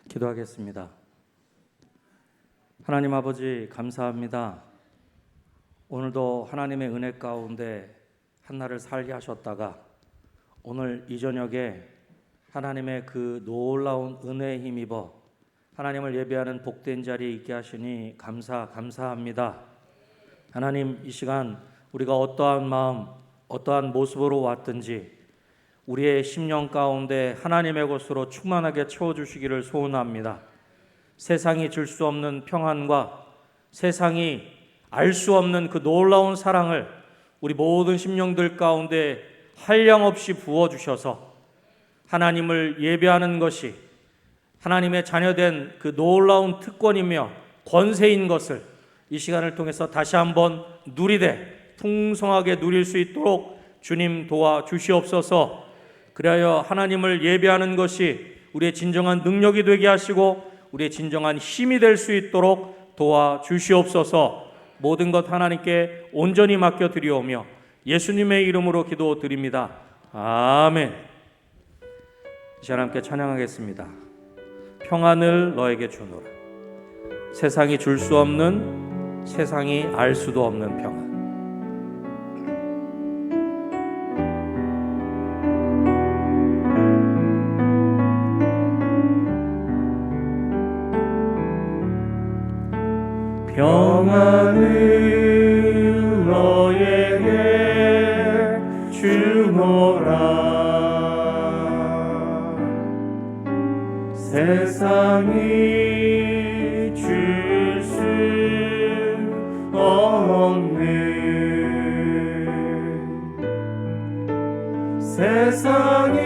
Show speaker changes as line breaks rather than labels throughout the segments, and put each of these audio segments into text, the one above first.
기도하겠습니다. 하나님 아버지 감사합니다. 오늘도 하나님의 은혜 가운데 한날을 살게 하셨다가 오늘 이 저녁에 하나님의 그 놀라운 은혜에 힘입어 하나님을 예배하는 복된 자리에 있게 하시니 감사합니다. 하나님, 이 시간 우리가 어떠한 마음, 어떠한 모습으로 왔든지 우리의 심령 가운데 하나님의 것으로 충만하게 채워주시기를 소원합니다. 세상이 줄 수 없는 평안과 세상이 알 수 없는 그 놀라운 사랑을 우리 모든 심령들 가운데 한량없이 부어주셔서 하나님을 예배하는 것이 하나님의 자녀된 그 놀라운 특권이며 권세인 것을 이 시간을 통해서 다시 한번 누리되 풍성하게 누릴 수 있도록 주님 도와주시옵소서. 그리하여 하나님을 예배하는 것이 우리의 진정한 능력이 되게 하시고 우리의 진정한 힘이 될 수 있도록 도와주시옵소서. 모든 것 하나님께 온전히 맡겨드리오며 예수님의 이름으로 기도드립니다. 아멘. 이 시간 함께 찬양하겠습니다. 평안을 너에게 주노라. 세상이 줄 수 없는, 세상이 알 수도 없는 평안.
평안을 너에게 주노라. 세상이 줄 수 없는, 세상이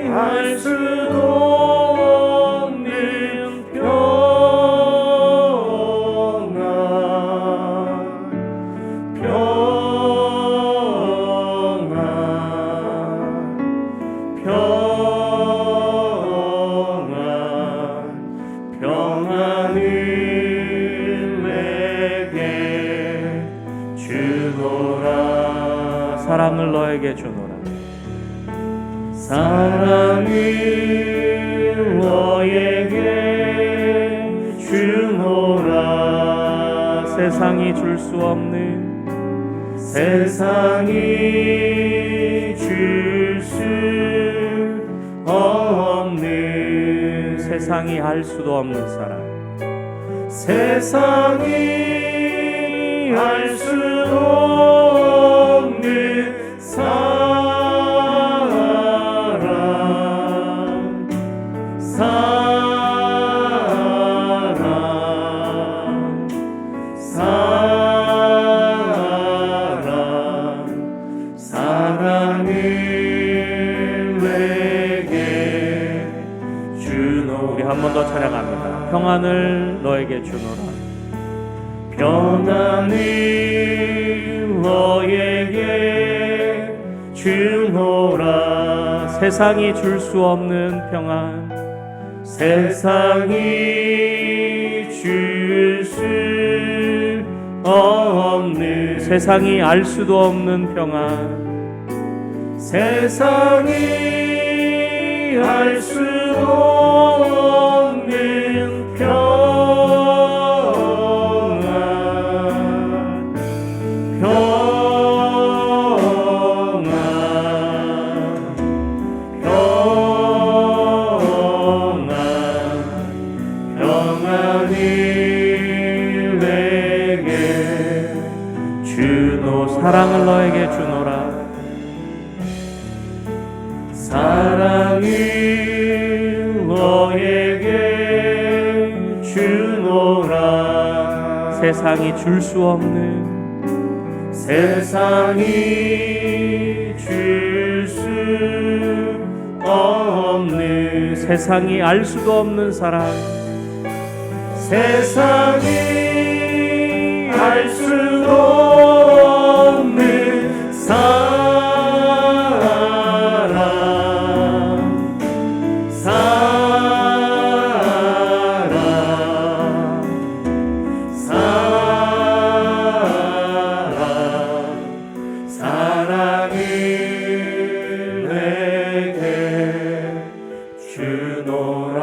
알 수도
사랑을 너에게 주노라.
사랑을 너에게 주노라.
세상이 줄 수 없는,
세상이 줄 수 없는,
세상이 알 수도 없는 사랑,
세상이 알 수도 없는 사랑, 사랑을 내게 주노라.
우리 한 번 더 찬양합니다. 평안을 너에게 주노라.
평안을 너에게 주노라.
세상이 줄 수 없는 평안,
세상이 줄 수 없는,
세상이 알 수도 없는 평안,
세상이 알 수도 없는 평안, 평안을 내게 주노라.
사랑을 너에게 주노라.
사랑을 너에게 주노라.
세상이 줄 수 없는,
세상이 줄 수 없는,
세상이 알 수도 없는 사랑,
세상이 알 수도 없는 사랑, 사랑을 내게 주노라.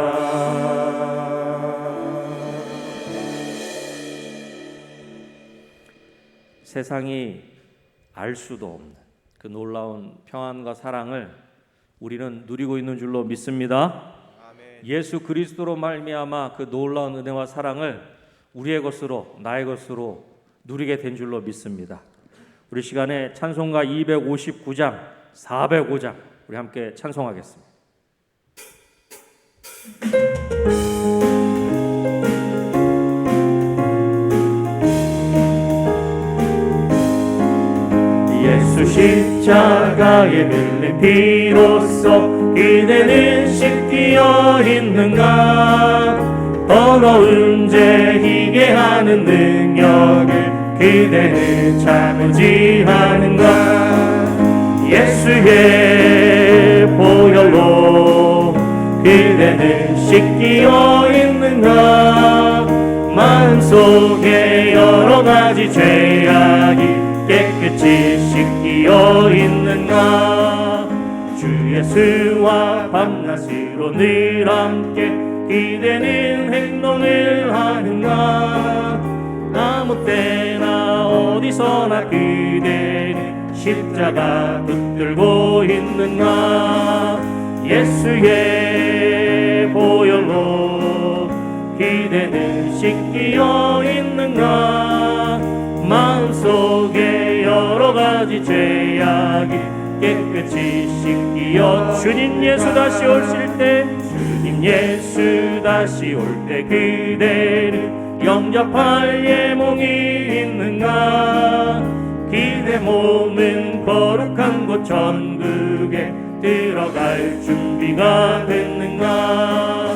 세상이 알 수도 없는 그 놀라운 평안과 사랑을 우리는 누리고 있는 줄로 믿습니다. 예수 그리스도로 말미암아 그 놀라운 은혜와 사랑을 우리의 것으로, 나의 것으로 누리게 된 줄로 믿습니다. 우리 시간에 찬송가 259장, 405장 우리 함께 찬송하겠습니다.
예수 십자가에 흘린 피로써 그대는 씻기어 있는가? 더러운 죄 희게 하는 능력을 그대는 참지 하는가? 예수의 보혈로 그대는 씻기어 있는가? 마음속에 여러 가지 죄악이 깨끗이 씻기어 있는가? 주 예수와 밤낮으로 늘 함께 그대는 행동을 하는가? 아무 때나 어디서나 그대는 십자가 붙들고 있는가? 예수의 보혈로 그대는 씻기어 있는가? 마음속에 여러 가지 죄악이 깨끗이 씻기어 주님 예수 다시 오실 때 주님 예수 다시 올 때 그대를 영접할 예몽이 있는가? 그대 몸은 거룩한 곳 천국에 들어갈 준비가 됐는가?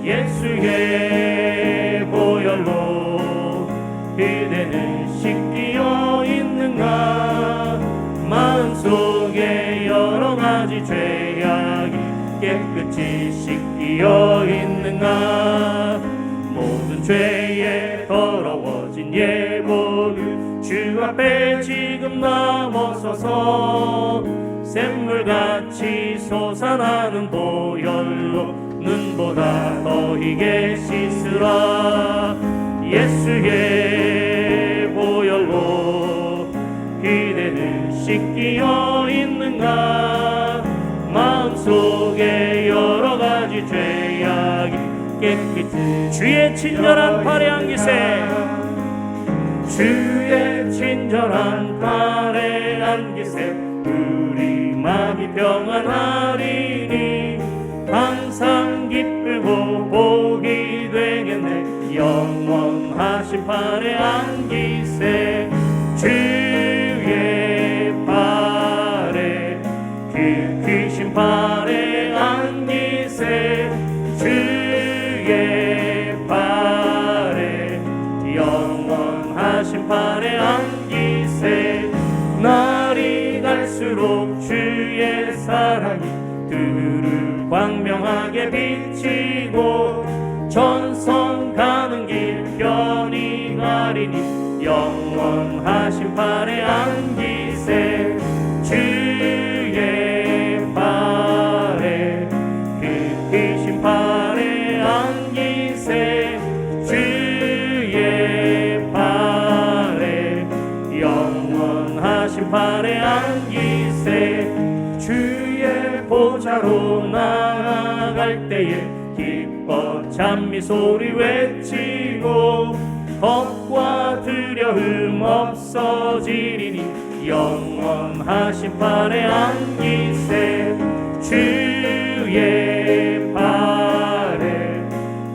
예수의 보혈로 그대는 씻기어 있는가? 마음속에 여러 가지 죄악이 깨끗이 씻기어 있는가? 모든 죄에 더러워진 예복을 주 앞에 지금 넘어서서 샘물같이 솟아나는 보혈로 눈보다 더 희게 씻으라. 예수의 보혈로 그대는 씻기어 있는가? 마음속에 여러 가지 죄악이 깨끗이 주의 친절한 팔에 안기세 주의 친절한 팔에 안기세 우리 마음이 평안하리니 항상 기쁘고 복이 되겠네. 영원하신 팔에 안기세 주의 팔에 그 크신 팔에 안기세 주의 팔에 영원하신 팔에 안기세 날이 갈수록 주의 사랑이 두루 광명하게 비치고 전성 가는 길 편히 가리니 영원하신 팔에 안기세 주의 팔에 그 크신 팔에 안기세 주의 팔에 영원하신 팔에 안기세 주의 보좌로 나아갈 때에 기뻐 찬미 소리 외치고 겁과 두려움 없어지리니 영원하신 팔에 안기세 주의 팔에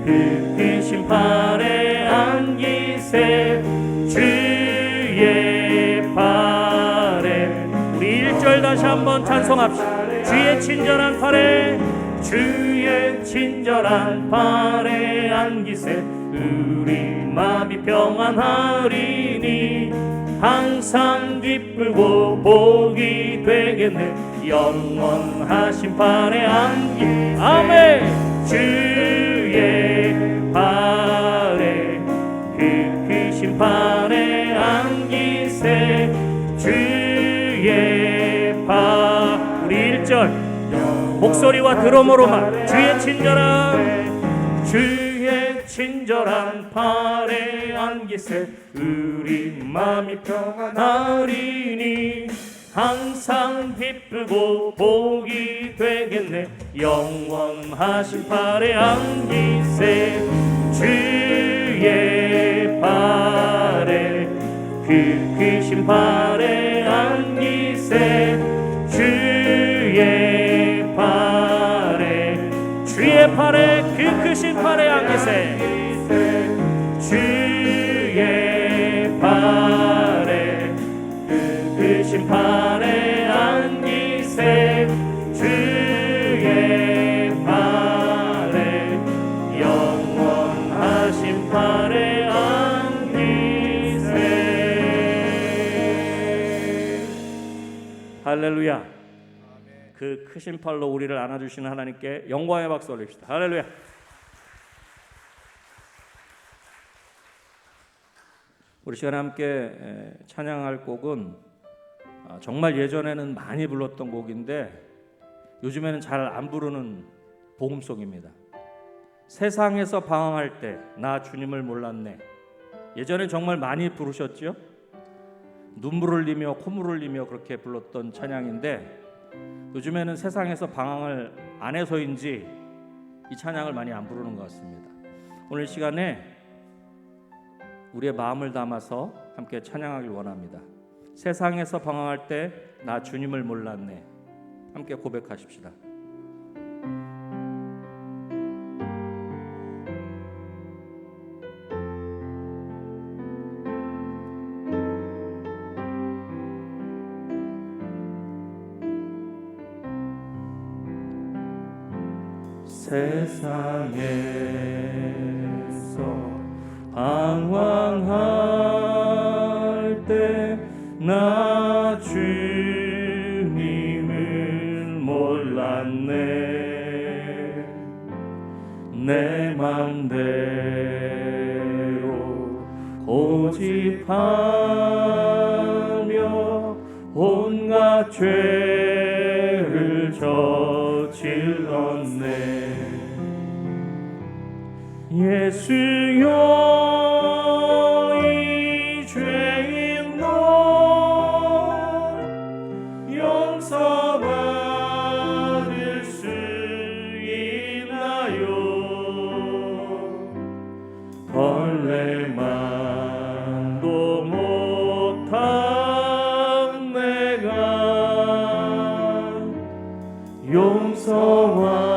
그 크신 팔에 안기세 주의 팔에 우리 1절 다시 한번 찬송합시다. 주의 친절한 팔에 주의 친절한 팔에 안기세 우리 마음이 평안하리니 항상 기쁘고 복이 되겠네. 영원하신 팔에 안기세 아멘 주의 팔에 그 크신 팔에 안기세 주의 팔 우리 1절 목소리와 드럼으로만 주의 친절한 친절한 팔에 안기세 우리 마음이 평안하리니 항상 기쁘고 복이 되겠네 영원하신 팔에 안기세 주의 팔에 그 크신 팔에 안기세 주의 팔에 그 크신 팔에 안기세 주의 팔에 그 크신 팔에 안기세 주의 팔에 영원하신 팔에 안기세 할렐루야. 그 크신 팔로 우리를 안아주시는 하나님께 영광의 박수 올립시다. 할렐루야. 우리 시간에 함께 찬양할 곡은 정말 예전에는 많이 불렀던 곡인데 요즘에는 잘 안 부르는 복음송입니다. 세상에서 방황할 때 나 주님을 몰랐네. 예전에 정말 많이 부르셨죠? 눈물을 흘리며 콧물을 흘리며 그렇게 불렀던 찬양인데 요즘에는 세상에서 방황을 안 해서인지 이 찬양을 많이 안 부르는 것 같습니다. 오늘 시간에 우리의 마음을 담아서 함께 찬양하길 원합니다. 세상에서 방황할 때 나 주님을 몰랐네. 함께 고백하십시다. 세상에서 방황할 때 나 주님을 몰랐네. 내 맘대로 고집하며 온갖 죄를 저질렀네. 예수여 이 죄인 너 용서받을 수 있나요? 벌레만도 못한 내가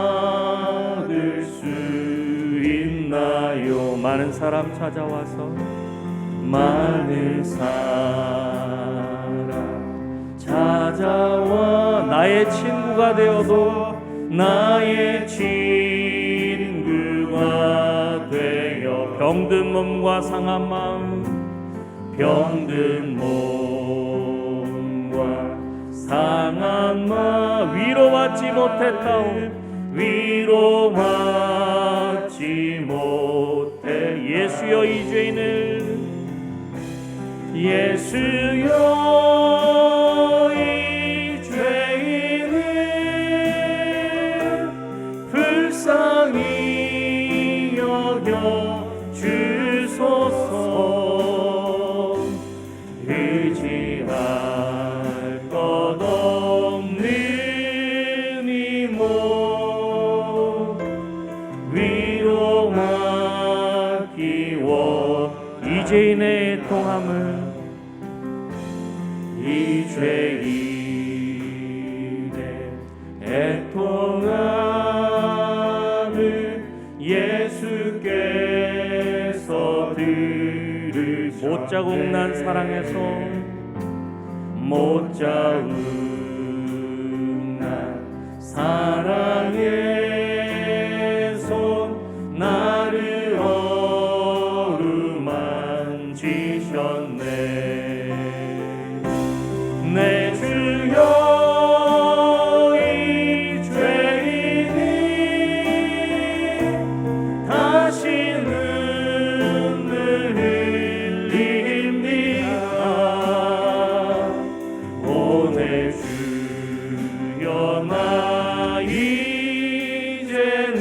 용서받을 수 있나요? 많은 사람 찾아와서 많은 사람 찾아와 나의 친구가 되어도 나의 친구가 되어 병든 몸과 상한 마음 병든 몸과 상한 마음 위로받지 못했다오 위로받지 못해 예수여 이 죄인을 예수여 이 죄인을 불쌍히 여겨 주소서. 의지할 것 없는 이 몸 위로하기 원 이제인의 통함을 이 죄인의 애통함을 예수께서 들으셔 못자국 난 사랑에서 못자국 난 사랑의 손 나를 어루만지셨네. 내 주여 이 죄인이 다시 눈을 흘립니다. 오 내 주여 나 이제는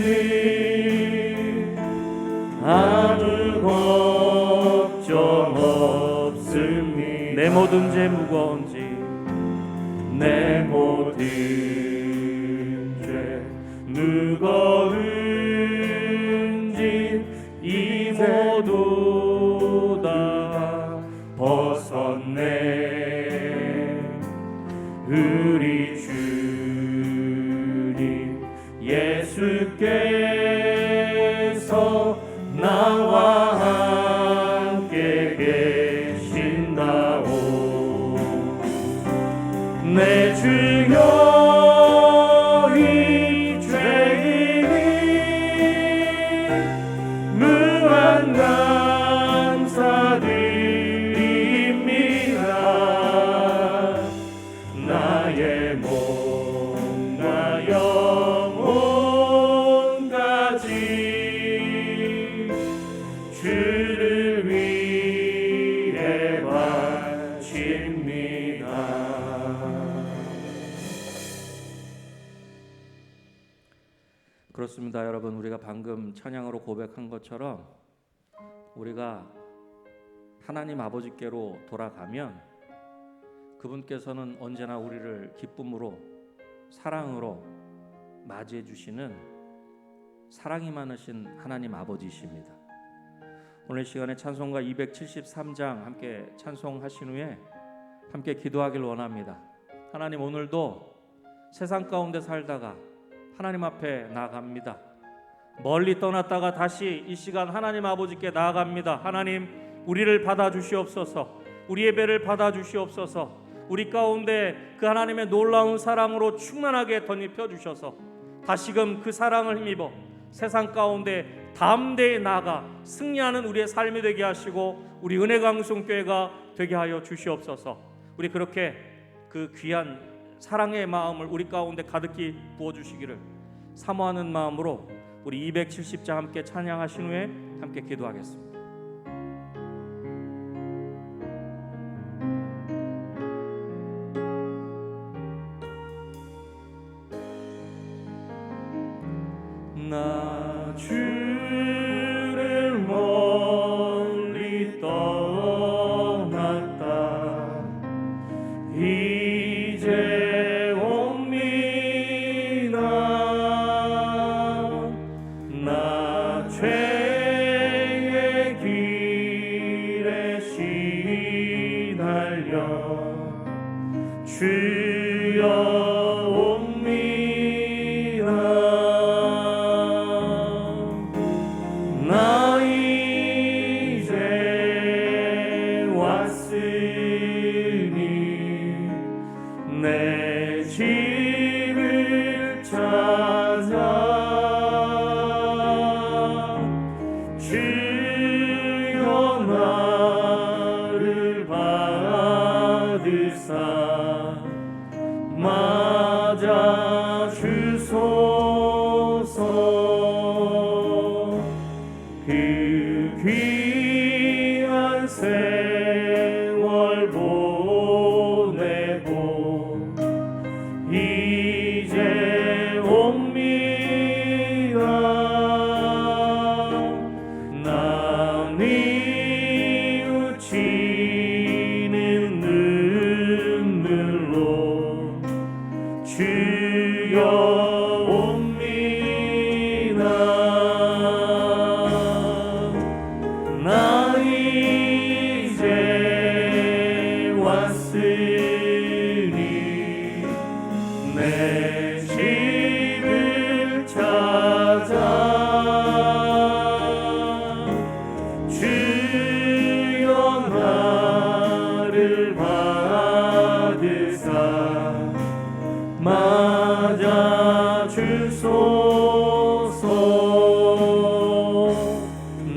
내 모든 죄 무거운지
내 모든 죄 무거운지
모두 다
벗었네. 우리 주님 예수께서 나와 함께 계신다오. 내 주여 이 죄인이 무한 감사드립니다. 나의 몸과 영혼까지 주를 위해 바칩니다.
그렇습니다. 여러분, 우리가 방금 찬양으로 고백한 것처럼 우리가 하나님 아버지께로 돌아가면 그분께서는 언제나 우리를 기쁨으로 사랑으로 맞이해 주시는 사랑이 많으신 하나님 아버지이십니다. 오늘 시간에 찬송가 273장 함께 찬송하신 후에 함께 기도하길 원합니다. 하나님, 오늘도 세상 가운데 살다가 하나님 앞에 나아갑니다. 멀리 떠났다가 다시 이 시간 하나님 아버지께 나아갑니다. 하나님, 우리를 받아주시옵소서. 우리 예배를 받아주시옵소서. 우리 가운데 그 하나님의 놀라운 사랑으로 충만하게 덧입혀 주셔서 다시금 그 사랑을 힘입어 세상 가운데 담대히 나아가 승리하는 우리의 삶이 되게 하시고 우리 은혜강성교회가 되게 하여 주시옵소서. 우리 그렇게 그 귀한 사랑의 마음을 우리 가운데 가득히 부어주시기를 사모하는 마음으로 우리 270장 함께 찬양하신 후에 함께 기도하겠습니다.
나 주를 멀리 떠났다. 이제 옵니다. 나 죄의 길에 시달려 주여 내 집을 찾아 주여 나를 받으사 맞아 주소서. 그 귀한 세월 보내고 이제 옵니다. 나 뉘우치는 눈물로 주여 옵니다. 나 이제 왔으니 내 집을 찾아 주여 나를 받으사 맞아 주소서.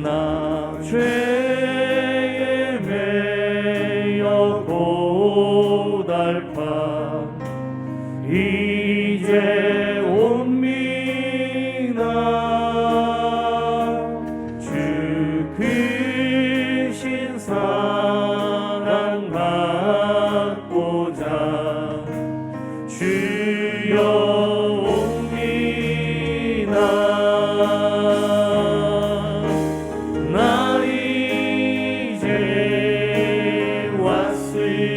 나 죄에 매여 고달파 이제 옵니다. 주 크신 사랑 받고자 주여 옵니다. 나 이제 왔으니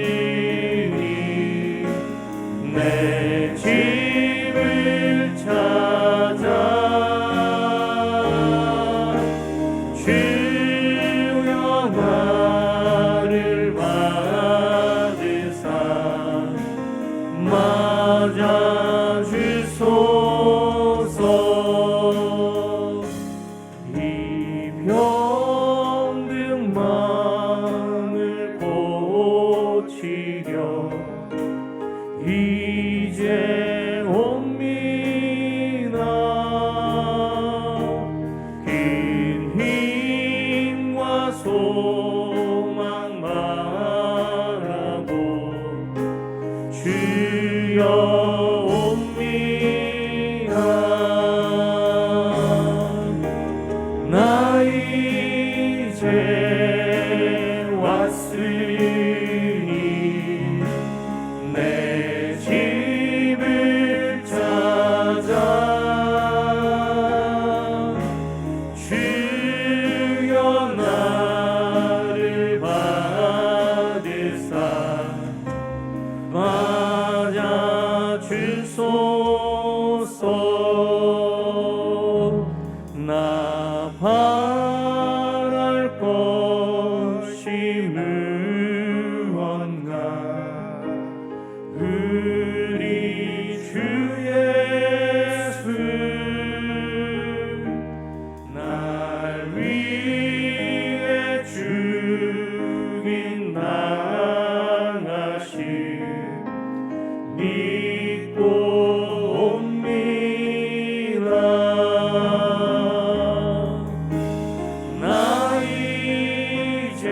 이제 옵니다. 긴 힘과 소망 바라고 주여 옵니다. 나 이제 왔으니 내 집을 찾아 주여 나를 받으사 맞아 주소서. 나 바랄 것이 무언가 우리 주 예수 날 위해 죽인 나가심 믿고 옵니다. 나 이제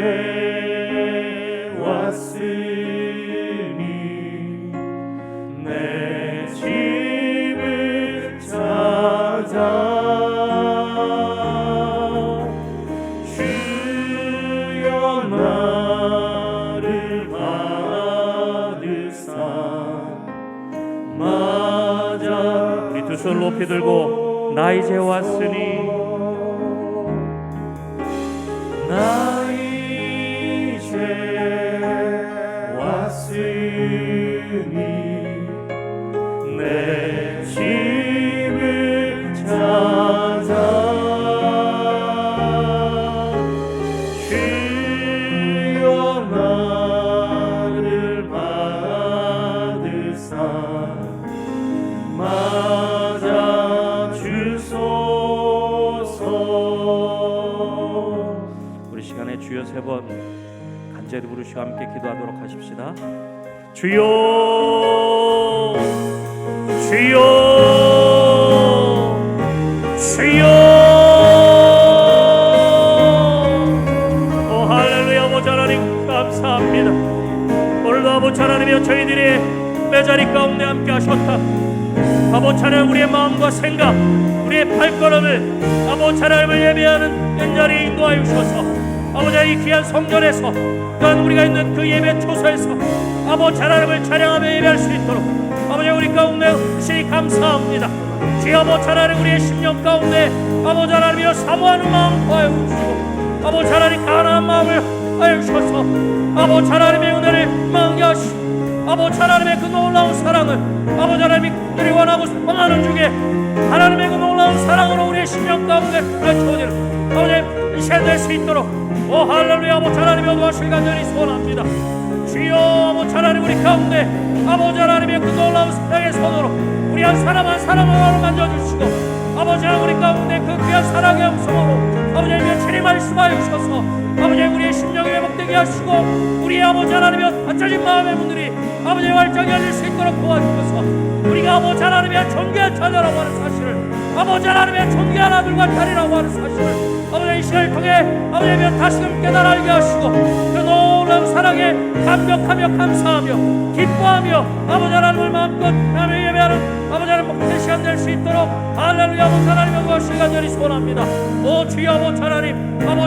왔으니 내 집을 찾아 주여 나를 받으사 맞아. 우리 두 손 높이 들고 나 이제 왔으니 나 이제 왔으니 내 집을 찾아 주여 나를 받으사 맞아 주소서.
우리 시간에 주여 세 번 간절히 부르시고 함께 기도하도록 하십시다.
주여 주여 주여. 오 할렐루야. 아버지 하나님 감사합니다. 오늘도 아버지 하나님이여 저희들이 매자리 가운데 함께 하셨다. 아버지 하나님 우리의 마음과 생각 우리의 발걸음을 아버지 하나님을 예배하는 연자리에 인도하여 주셔서 아버지 하나님 이 귀한 성전에서 또한 우리가 있는 그 예배 초소에서 아버지 하나님을 찬양하며 예배할 수 있도록 아버지 우리 가운데 혹시 감사합니다. 주여 아버지 하나님 우리의 심령 가운데 아버지 하나님이여 사모하는 마음 더하여 주시고 아버지 하나님 가난한 마음을 하여 주셔서 아버지 하나님의 은혜를 망하게 하시고 아버지 하나님의 그 놀라운 사랑을 아버지 하나님이 그들이 원하고 원하는 중에 하나님의 그 놀라운 사랑으로 우리의 심령 가운데 펼쳐지는 아버지 이 시간 될 수 있도록 오 할렐루야. 아버지 하나님의 도와주시길 간절히 소원합니다. 주여 아버지 하나님 우리 가운데 아버지 하나님의 그 놀라운 사랑의 손으로 우리 한 사람 한 사람을 만져주시고 아버지 하나님 우리 가운데 그 귀한 사랑의 음성으로 아버지 하나님의 친히 말씀하여 주셔서 아버지 우리의 심령이 회복되게 하시고 우리의 아버지 하나님의 닫혀진 마음의 문들이 아버지 활짝이 열릴 수 있도록 도와주셔서 우리가 아버지 하나님의 존귀한 자녀라고 하는 사실을 아버지 하나님의 존귀한 아들과 딸이라고 하는 사실을 아버지 이 시간을 통해 아버지 하나님 다시금 깨달아 알게 하시고 그 놀라운 사랑에 감격하며 감사하며 기뻐하며 아버지 하나님을 마음껏 하나님을 예배하는 아버지 하나님 복된 시간 될 수 있도록 할렐루야. 아버지 하나님의 도와주시길 간절히 소원합니다. 오 주여 아버지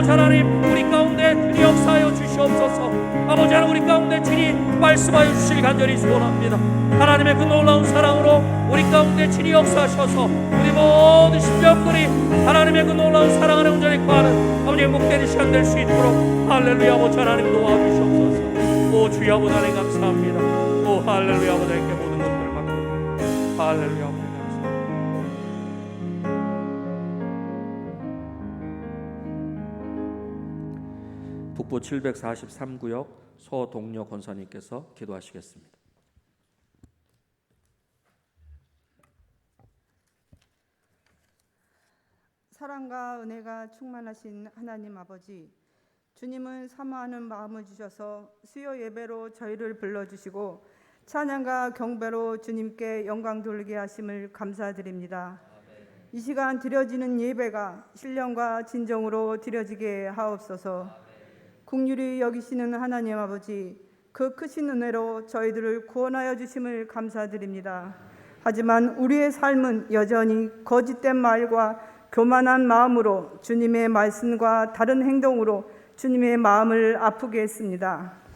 하나님 우리 가운데 주님 역사하여 주시옵소서. 아버지 하나님 우리 가운데 친히 말씀하여 주시길 간절히 소원합니다. 하나님의 그 놀라운 사랑으로 우리 가운데 친히 역사하셔서 우리 모든 심령들이 하나님의 그 놀라운 사랑 안에 온전히 거하는 아버지의 복된 시간 될 수 있도록 할렐루야. 아버지 하나님 도와주시옵소서. 오 주여 아버지 하나님 감사합니다. 오 할렐루야. 아버지 하나님께 모든 것들을 맡깁니다. 할렐루야. 아버지 감사합니다.
북부 743구역 소동료 권사님께서 기도하시겠습니다.
사랑과 은혜가 충만하신 하나님 아버지, 주님은 사모하는 마음을 주셔서 수요 예배로 저희를 불러주시고 찬양과 경배로 주님께 영광 돌리게 하심을 감사드립니다. 이 시간 드려지는 예배가 신령과 진정으로 드려지게 하옵소서. 긍휼히 여기시는 하나님 아버지, 그 크신 은혜로 저희들을 구원하여 주심을 감사드립니다. 하지만 우리의 삶은 여전히 거짓된 말과 교만한 마음으로 주님의 말씀과 다른 행동으로 주님의 마음을 아프게 했습니다.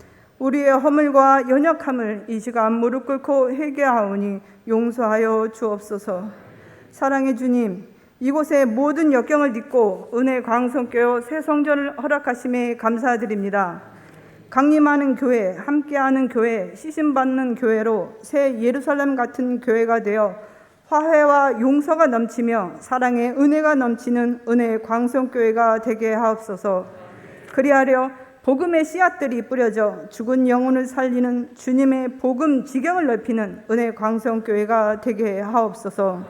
우리의 허물과 연약함을 이 시간 무릎 꿇고 회개하오니 용서하여 주옵소서. 사랑의 주님, 이곳에 모든 역경을 딛고 은혜 광성교회 새 성전을 허락하심에 감사드립니다. 강림하는 교회, 함께하는 교회, 시심받는 교회로 새 예루살렘 같은 교회가 되어 화해와 용서가 넘치며 사랑의 은혜가 넘치는 은혜 광성교회가 되게 하옵소서. 그리하려 복음의 씨앗들이 뿌려져 죽은 영혼을 살리는 주님의 복음 지경을 넓히는 은혜 광성교회가 되게 하옵소서.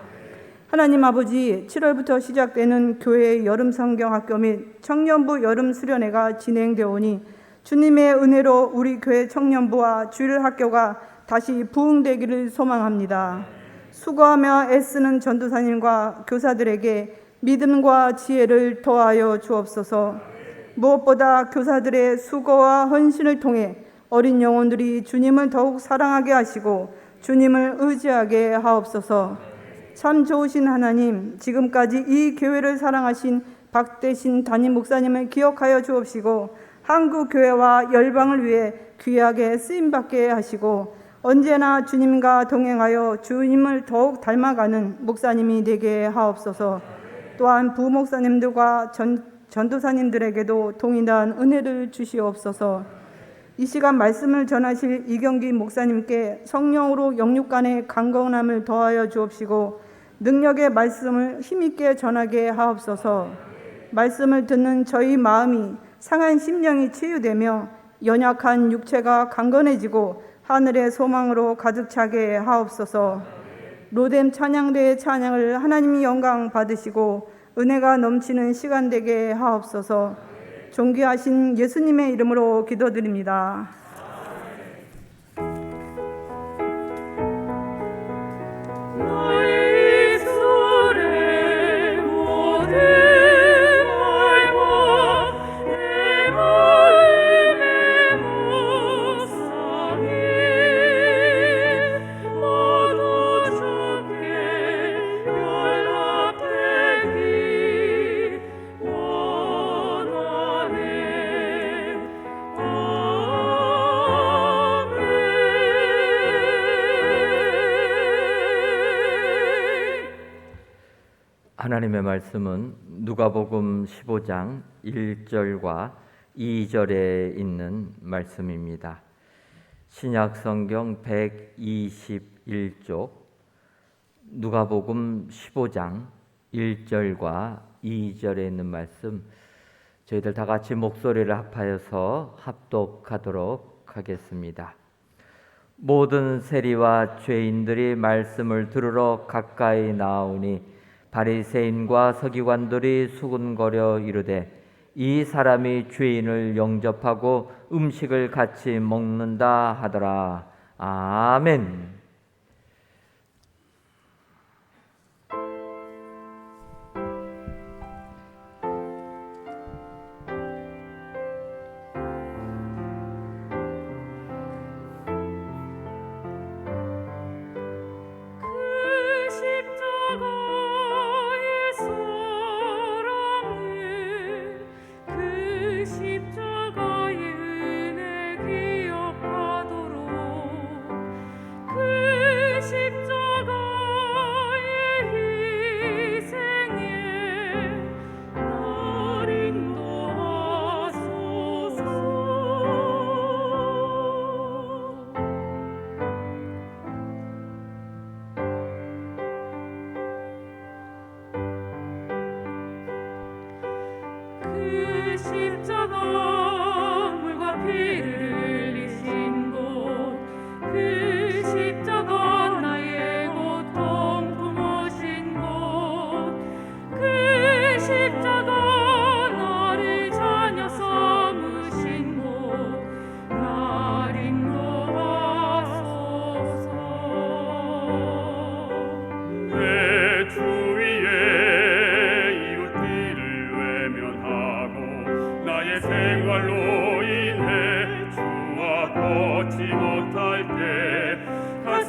하나님 아버지, 7월부터 시작되는 교회의 여름 성경학교 및 청년부 여름 수련회가 진행되오니 주님의 은혜로 우리 교회 청년부와 주일학교가 다시 부흥되기를 소망합니다. 수고하며 애쓰는 전도사님과 교사들에게 믿음과 지혜를 더하여 주옵소서. 무엇보다 교사들의 수고와 헌신을 통해 어린 영혼들이 주님을 더욱 사랑하게 하시고 주님을 의지하게 하옵소서. 참 좋으신 하나님, 지금까지 이 교회를 사랑하신 박대신 담임 목사님을 기억하여 주옵시고 한국 교회와 열방을 위해 귀하게 쓰임받게 하시고 언제나 주님과 동행하여 주님을 더욱 닮아가는 목사님이 되게 하옵소서. 또한 부목사님들과 전도사님들에게도 동일한 은혜를 주시옵소서. 이 시간 말씀을 전하실 이경기 목사님께 성령으로 영육간의 강건함을 더하여 주옵시고 능력의 말씀을 힘있게 전하게 하옵소서. 말씀을 듣는 저희 마음이 상한 심령이 치유되며 연약한 육체가 강건해지고 하늘의 소망으로 가득 차게 하옵소서. 로뎀 찬양대의 찬양을 하나님이 영광 받으시고 은혜가 넘치는 시간 되게 하옵소서. 존귀하신 예수님의 이름으로 기도드립니다.
하나님의 말씀은 누가복음 15장 1절과 2절에 있는 말씀입니다. 신약 성경 121쪽 누가복음 15장 1절과 2절에 있는 말씀, 저희들 다 같이 목소리를 합하여서 합독하도록 하겠습니다. 모든 세리와 죄인들이 말씀을 들으러 가까이 나오니 바리새인과 서기관들이 수군거려 이르되 이 사람이 죄인을 영접하고 음식을 같이 먹는다 하더라. 아멘.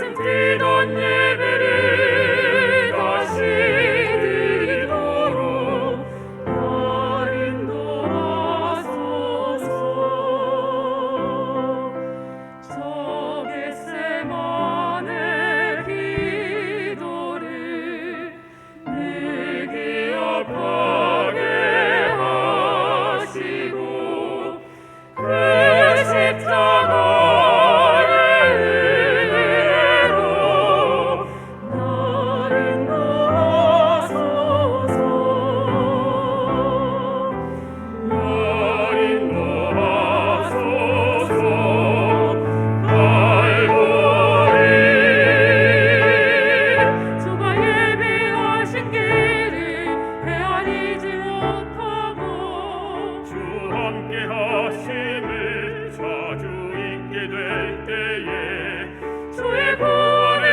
가슴 뛰던 예배를 다시 드리도록 날 인도하소서. 저 겟세마네 기도를 늘 기억하게 하시고 그 십자가의 은혜로 날 인도하소서. 날 인도하소서. 갈보리 주가 예비하신 길을 헤아리지 못하고 주 함께 하심을 자주 잊게 될 때에 주의 구원의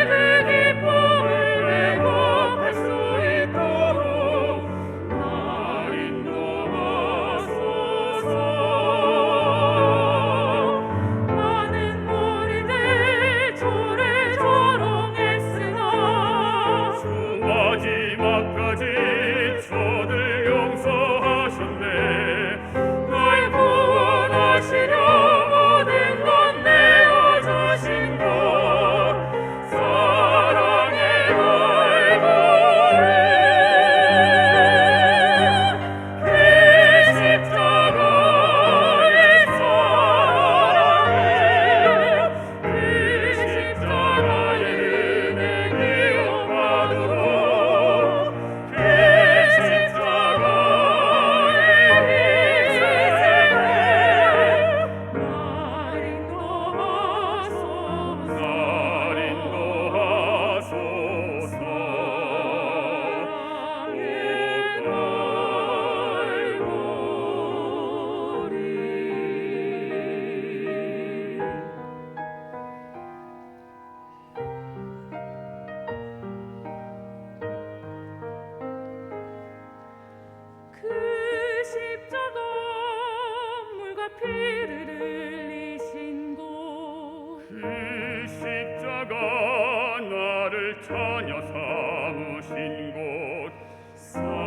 그 기쁨을 회복할 수 있도록 날 인도하소서. 많은 무리들 주를 조롱했으나 주 마지막까지 저들 용서하셨네. 날 구원하시려 모든 것 내어주신 것 사랑의 갈보리 그 십자가의 사랑에 그 십자가의 은혜 기억하도록 그 십자가의 희생을 날 인도하소서. 날 인도하소서. 그 십자가 물과 피를 흘리신 곳 그 십자가 나를 자녀 삼으신 곳 사랑의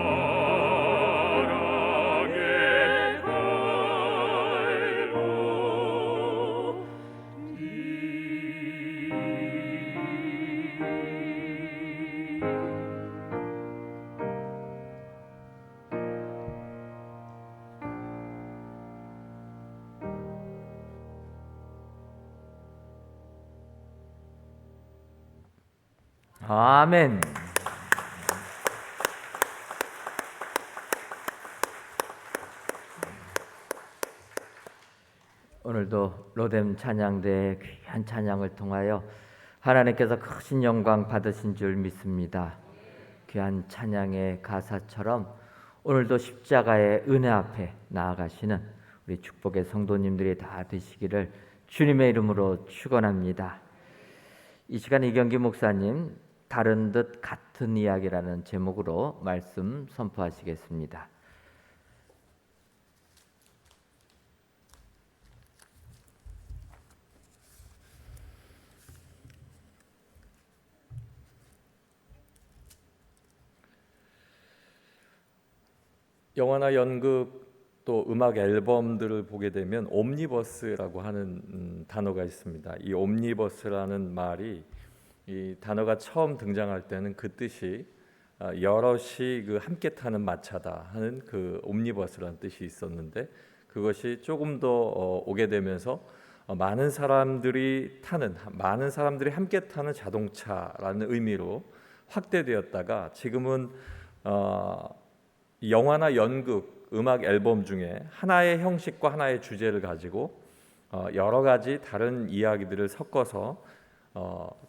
아멘. 오늘도 로뎀 찬양대의 귀한 찬양을 통하여 하나님께서 크신 영광 받으신 줄 믿습니다. 귀한 찬양의 가사처럼 오늘도 십자가의 은혜 앞에 나아가시는 우리 축복의 성도님들이 다 되시기를 주님의 이름으로 축원합니다. 이 시간 이경기 목사님 다른 듯 같은 이야기라는 제목으로 말씀 선포하시겠습니다.
영화나 연극 또 음악 앨범들을 보게 되면 옴니버스라고 하는 단어가 있습니다. 이 옴니버스라는 말이 이 단어가 처음 등장할 때는 그 뜻이 여럿이 그 함께 타는 마차다 하는 그 옴니버스라는 뜻이 있었는데 그것이 조금 더 오게 되면서 많은 사람들이 함께 타는 자동차라는 의미로 확대되었다가 지금은 영화나 연극, 음악 앨범 중에 하나의 형식과 하나의 주제를 가지고 여러 가지 다른 이야기들을 섞어서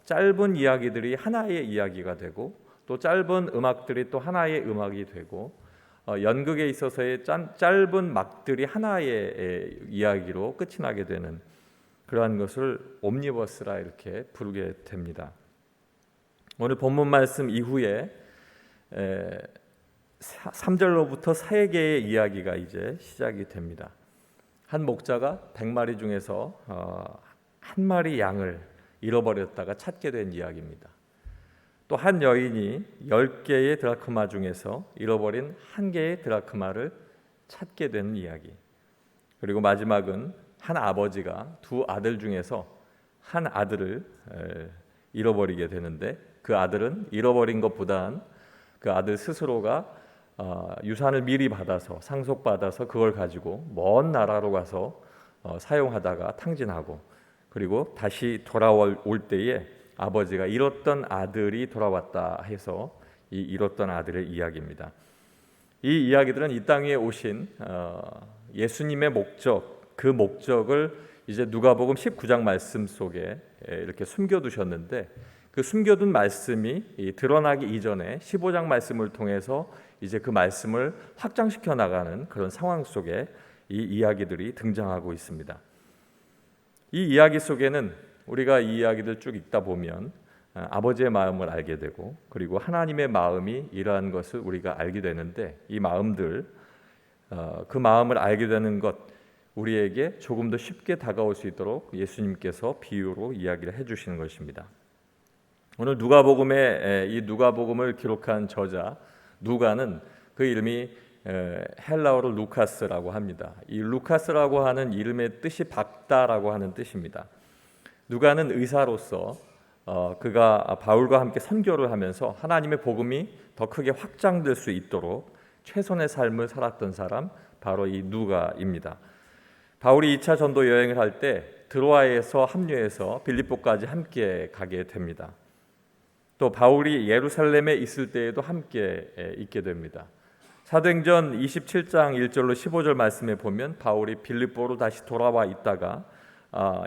짧은 이야기들이 하나의 이야기가 되고 또 짧은 음악들이 또 하나의 음악이 되고 연극에 있어서의 짧은 막들이 하나의 이야기로 끝이 나게 되는 그러한 것을 옴니버스라 이렇게 부르게 됩니다. 오늘 본문 말씀 이후에 3절로부터 3개의 이야기가 이제 시작이 됩니다. 한 목자가 100마리 중에서 한 마리 양을 잃어버렸다가 찾게 된 이야기입니다. 또 한 여인이 10개의 드라크마 중에서 잃어버린 1개의 드라크마를 찾게 되는 이야기. 그리고 마지막은 한 아버지가 두 아들 중에서 한 아들을 잃어버리게 되는데, 그 아들은 잃어버린 것보단 그 아들 스스로가 유산을 미리 받아서 상속받아서 그걸 가지고 먼 나라로 가서 사용하다가 탕진하고, 그리고 다시 돌아올 때에 아버지가 잃었던 아들이 돌아왔다 해서 이 잃었던 아들의 이야기입니다. 이 이야기들은 이 땅 위에 오신 예수님의 목적, 그 목적을 이제 누가복음 19장 말씀 속에 이렇게 숨겨두셨는데, 그 숨겨둔 말씀이 드러나기 이전에 15장 말씀을 통해서 이제 그 말씀을 확장시켜 나가는 그런 상황 속에 이 이야기들이 등장하고 있습니다. 이 이야기 속에는 우리가 이 이야기들 쭉 읽다 보면 아버지의 마음을 알게 되고, 그리고 하나님의 마음이 이러한 것을 우리가 알게 되는데, 이 마음들, 그 마음을 알게 되는 것, 우리에게 조금 더 쉽게 다가올 수 있도록 예수님께서 비유로 이야기를 해주시는 것입니다. 오늘 누가복음의 이 누가복음을 기록한 저자 누가는 그 이름이 헬라어로 루카스라고 합니다. 이 루카스라고 하는 이름의 뜻이 박다라고 하는 뜻입니다. 누가는 의사로서 그가 바울과 함께 선교를 하면서 하나님의 복음이 더 크게 확장될 수 있도록 최선의 삶을 살았던 사람, 바로 이 누가입니다. 바울이 2차 전도 여행을 할 때 드로아에서 합류해서 빌립보까지 함께 가게 됩니다. 또 바울이 예루살렘에 있을 때에도 함께 있게 됩니다. 사도행전 27장 1절로 15절 말씀에 보면 바울이 빌립보로 다시 돌아와 있다가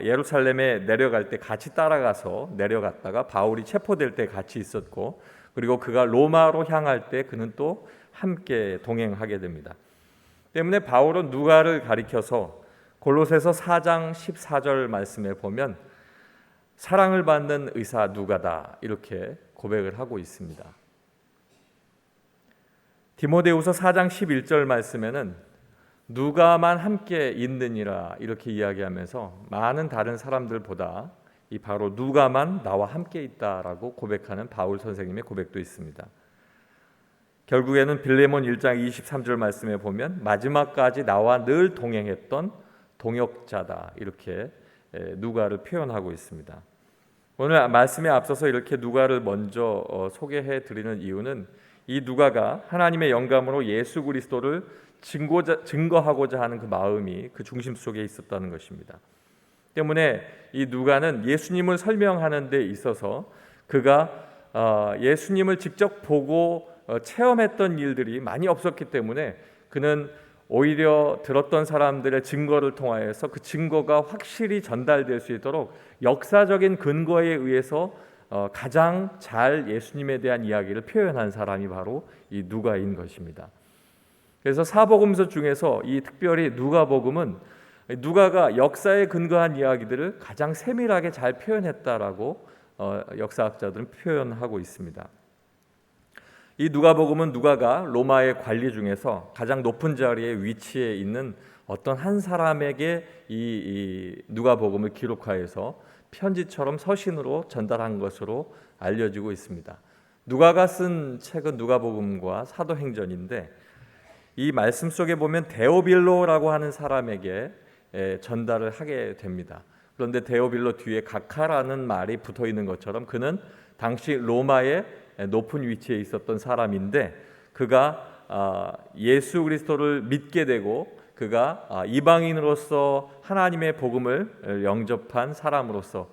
예루살렘에 내려갈 때 같이 따라가서 내려갔다가 바울이 체포될 때 같이 있었고, 그리고 그가 로마로 향할 때 그는 또 함께 동행하게 됩니다. 때문에 바울은 누가를 가리켜서 골로새서 4장 14절 말씀에 보면 사랑을 받는 의사 누가다 이렇게 고백을 하고 있습니다. 디모데후서 4장 11절 말씀에는 누가만 함께 있느니라 이렇게 이야기하면서 많은 다른 사람들보다 이 바로 누가만 나와 함께 있다라고 고백하는 바울 선생님의 고백도 있습니다. 결국에는 빌레몬 1장 23절 말씀에 보면 마지막까지 나와 늘 동행했던 동역자다 이렇게 누가를 표현하고 있습니다. 오늘 말씀에 앞서서 이렇게 누가를 먼저 소개해 드리는 이유는 이 누가가 하나님의 영감으로 예수 그리스도를 증거하고자 하는 그 마음이 그 중심 속에 있었다는 것입니다. 때문에 이 누가는 예수님을 설명하는 데 있어서 그가 예수님을 직접 보고 체험했던 일들이 많이 없었기 때문에 그는 오히려 들었던 사람들의 증거를 통하여서 그 증거가 확실히 전달될 수 있도록 역사적인 근거에 의해서 가장 잘 예수님에 대한 이야기를 표현한 사람이 바로 이 누가인 것입니다. 그래서 사복음서 중에서 이 특별히 누가복음은 누가가 역사에 근거한 이야기들을 가장 세밀하게 잘 표현했다라고 역사학자들은 표현하고 있습니다. 이 누가복음은 누가가 로마의 관리 중에서 가장 높은 자리에 위치해 있는 어떤 한 사람에게 이 누가복음을 기록하여서 편지처럼 서신으로 전달한 것으로 알려지고 있습니다. 누가가 쓴 책은 누가복음과 사도행전인데, 이 말씀 속에 보면 데오빌로라고 하는 사람에게 전달을 하게 됩니다. 그런데 데오빌로 뒤에 각하라는 말이 붙어 있는 것처럼 그는 당시 로마의 높은 위치에 있었던 사람인데, 그가 예수 그리스도를 믿게 되고 그가 이방인으로서 하나님의 복음을 영접한 사람으로서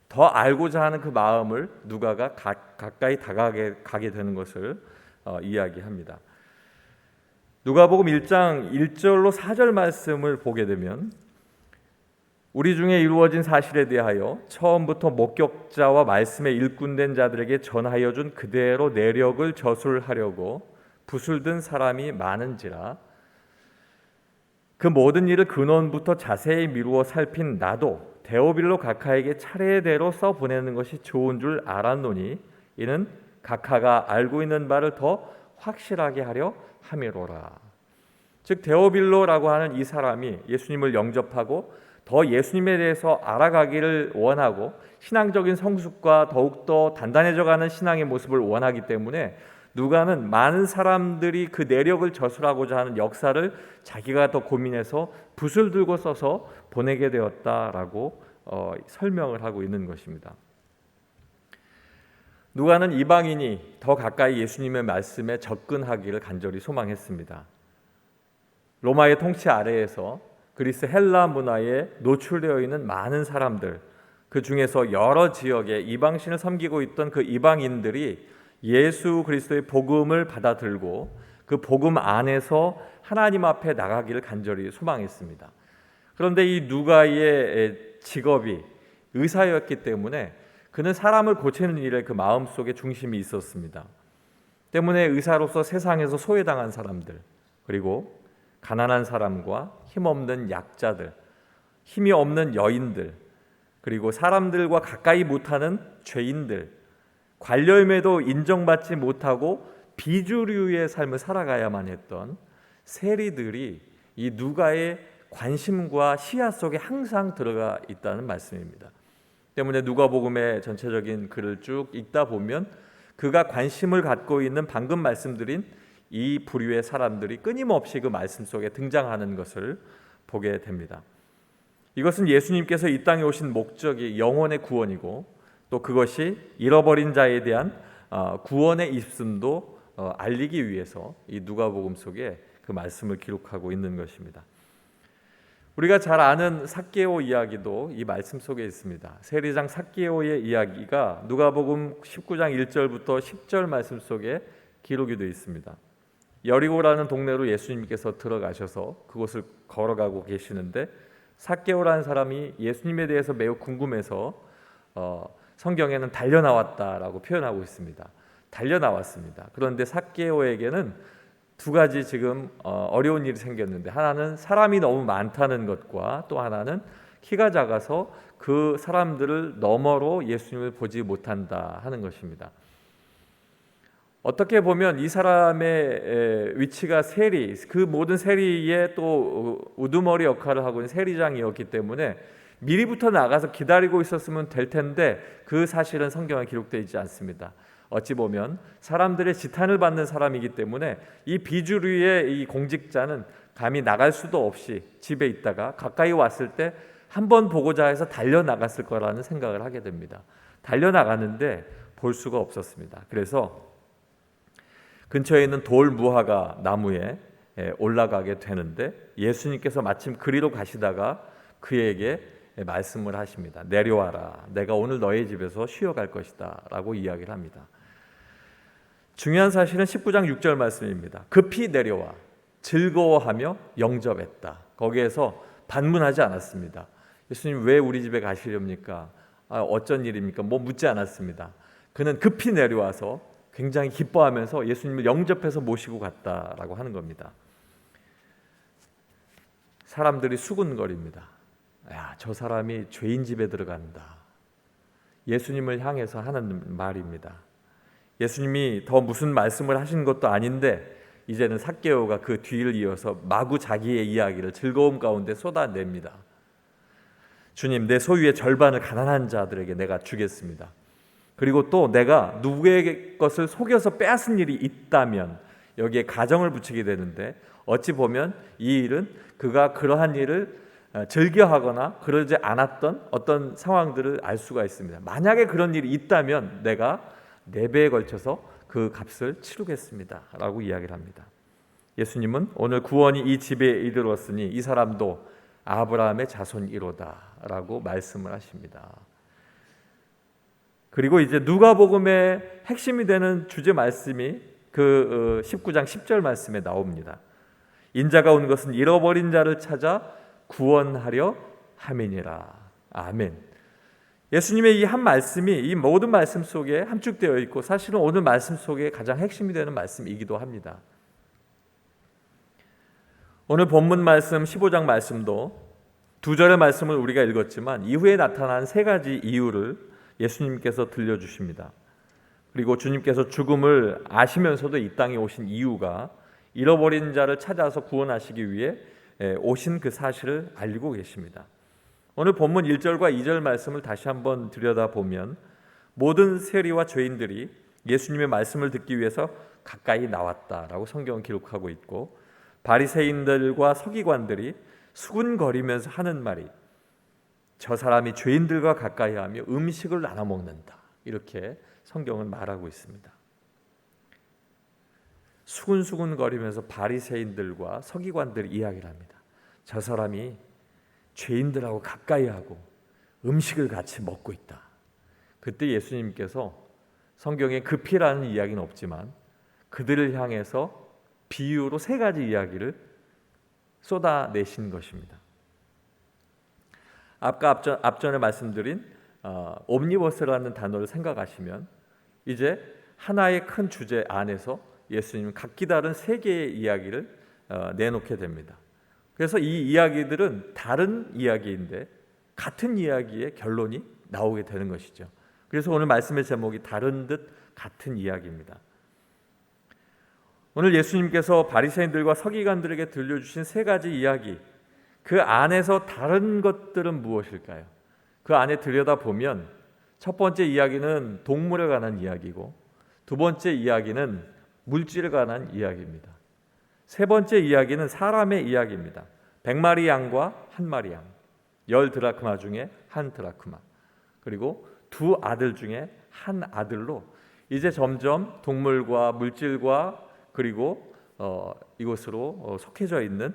더 알고자 하는 그 마음을 누가가 가까이 다가가게 되는 것을 이야기합니다. 누가복음 1장 1절로 4절 말씀을 보게 되면 우리 중에 이루어진 사실에 대하여 처음부터 목격자와 말씀에 일꾼된 자들에게 전하여 준 그대로 내력을 저술하려고 붓을 든 사람이 많은지라 그 모든 일을 근원부터 자세히 미루어 살핀 나도 데오빌로 각하에게 차례대로 써보내는 것이 좋은 줄 알았노니 이는 각하가 알고 있는 바를 더 확실하게 하려 함이로라. 즉 데오빌로라고 하는 이 사람이 예수님을 영접하고 더 예수님에 대해서 알아가기를 원하고 신앙적인 성숙과 더욱더 단단해져가는 신앙의 모습을 원하기 때문에 누가는 많은 사람들이 그 내력을 저술하고자 하는 역사를 자기가 더 고민해서 붓을 들고 써서 보내게 되었다라고 설명을 하고 있는 것입니다. 누가는 이방인이 더 가까이 예수님의 말씀에 접근하기를 간절히 소망했습니다. 로마의 통치 아래에서 그리스 헬라 문화에 노출되어 있는 많은 사람들, 그 중에서 여러 지역에 이방신을 섬기고 있던 그 이방인들이 예수 그리스도의 복음을 받아들고 그 복음 안에서 하나님 앞에 나가기를 간절히 소망했습니다. 그런데 이 누가의 직업이 의사였기 때문에 그는 사람을 고치는 일에 그 마음속에 중심이 있었습니다. 때문에 의사로서 세상에서 소외당한 사람들, 그리고 가난한 사람과 힘없는 약자들, 힘이 없는 여인들, 그리고 사람들과 가까이 못하는 죄인들, 관념에도 인정받지 못하고 비주류의 삶을 살아가야만 했던 세리들이 이 누가의 관심과 시야 속에 항상 들어가 있다는 말씀입니다. 때문에 누가복음의 전체적인 글을 쭉 읽다 보면 그가 관심을 갖고 있는 방금 말씀드린 이 부류의 사람들이 끊임없이 그 말씀 속에 등장하는 것을 보게 됩니다. 이것은 예수님께서 이 땅에 오신 목적이 영혼의 구원이고 또 그것이 잃어버린 자에 대한 구원의 입순도 알리기 위해서 이 누가복음 속에 그 말씀을 기록하고 있는 것입니다. 우리가 잘 아는 삭개오 이야기도 이 말씀 속에 있습니다. 세리장 삭개오의 이야기가 누가복음 19장 1절부터 10절 말씀 속에 기록이 되어 있습니다. 여리고라는 동네로 예수님께서 들어가셔서 그곳을 걸어가고 계시는데 삭개오라는 사람이 예수님에 대해서 매우 궁금해서 성경에는 달려나왔다라고 표현하고 있습니다. 달려나왔습니다. 그런데 삭개오에게는 두 가지 지금 어려운 일이 생겼는데, 하나는 사람이 너무 많다는 것과 또 하나는 키가 작아서 그 사람들을 너머로 예수님을 보지 못한다 하는 것입니다. 어떻게 보면 이 사람의 위치가 세리, 그 모든 세리의 또 우두머리 역할을 하고 있는 세리장이었기 때문에 미리부터 나가서 기다리고 있었으면 될 텐데 그 사실은 성경에 기록되어 있지 않습니다. 어찌 보면 사람들의 지탄을 받는 사람이기 때문에 이 비주류의 이 공직자는 감히 나갈 수도 없이 집에 있다가 가까이 왔을 때 한 번 보고자 해서 달려나갔을 거라는 생각을 하게 됩니다. 달려나가는데 볼 수가 없었습니다. 그래서 근처에 있는 돌 무화과 나무에 올라가게 되는데 예수님께서 마침 그리로 가시다가 그에게 말씀을 하십니다. 내려와라. 내가 오늘 너의 집에서 쉬어갈 것이다 라고 이야기를 합니다. 중요한 사실은 19장 6절 말씀입니다. 급히 내려와 즐거워하며 영접했다. 거기에서 반문하지 않았습니다. 예수님 왜 우리 집에 가시렵니까? 어쩐 일입니까? 뭐 묻지 않았습니다. 그는 급히 내려와서 굉장히 기뻐하면서 예수님을 영접해서 모시고 갔다라고 하는 겁니다. 사람들이 수군거립니다. 야, 저 사람이 죄인 집에 들어간다. 예수님을 향해서 하는 말입니다. 예수님이 더 무슨 말씀을 하신 것도 아닌데 이제는 삭개오가 그 뒤를 이어서 마구 자기의 이야기를 즐거움 가운데 쏟아냅니다. 주님, 내 소유의 절반을 가난한 자들에게 내가 주겠습니다. 그리고 또 내가 누구의 것을 속여서 빼앗은 일이 있다면 여기에 가정을 붙이게 되는데 어찌 보면 이 일은 그가 그러한 일을 즐겨하거나 그러지 않았던 어떤 상황들을 알 수가 있습니다. 만약에 그런 일이 있다면 내가 4배에 걸쳐서 그 값을 치르겠습니다 라고 이야기를 합니다. 예수님은 오늘 구원이 이 집에 이르렀으니 이 사람도 아브라함의 자손이로다 라고 말씀을 하십니다. 그리고 이제 누가복음의 핵심이 되는 주제 말씀이 그 19장 10절 말씀에 나옵니다. 인자가 온 것은 잃어버린 자를 찾아 구원하려 함이니라. 아멘. 예수님의 이 한 말씀이 이 모든 말씀 속에 함축되어 있고 사실은 오늘 말씀 속에 가장 핵심이 되는 말씀이기도 합니다. 오늘 본문 말씀 15장 말씀도 2절의 말씀을 우리가 읽었지만 이후에 나타난 3가지 이유를 예수님께서 들려주십니다. 그리고 주님께서 죽음을 아시면서도 이 땅에 오신 이유가 잃어버린 자를 찾아서 구원하시기 위해 오신 그 사실을 알고 계십니다. 오늘 본문 1절과 2절 말씀을 다시 한번 들여다보면 모든 세리와 죄인들이 예수님의 말씀을 듣기 위해서 가까이 나왔다라고 성경은 기록하고 있고, 바리새인들과 서기관들이 수군거리면서 하는 말이 저 사람이 죄인들과 가까이 하며 음식을 나눠 먹는다, 이렇게 성경은 말하고 있습니다. 수군수군거리면서 바리새인들과 서기관들이 이야기를 합니다. 저 사람이 죄인들하고 가까이 하고 음식을 같이 먹고 있다. 그때 예수님께서 성경에 급히라는 이야기는 없지만 그들을 향해서 비유로 3가지 이야기를 쏟아내신 것입니다. 아까 앞전에 말씀드린 옴니버스라는 단어를 생각하시면 이제 하나의 큰 주제 안에서 예수님은 각기 다른 3개의 이야기를 내놓게 됩니다. 그래서 이 이야기들은 다른 이야기인데 같은 이야기의 결론이 나오게 되는 것이죠. 그래서 오늘 말씀의 제목이 다른 듯 같은 이야기입니다. 오늘 예수님께서 바리새인들과 서기관들에게 들려주신 3가지 이야기, 그 안에서 다른 것들은 무엇일까요? 그 안에 들여다보면 첫 번째 이야기는 동물에 관한 이야기고, 두 번째 이야기는 물질에 관한 이야기입니다. 3번째 이야기는 사람의 이야기입니다. 100마리 양과 1마리 양, 10드라크마 중에 1드라크마, 그리고 2 아들 중에 1 아들로 이제 점점 동물과 물질과 그리고 이곳으로 속해져 있는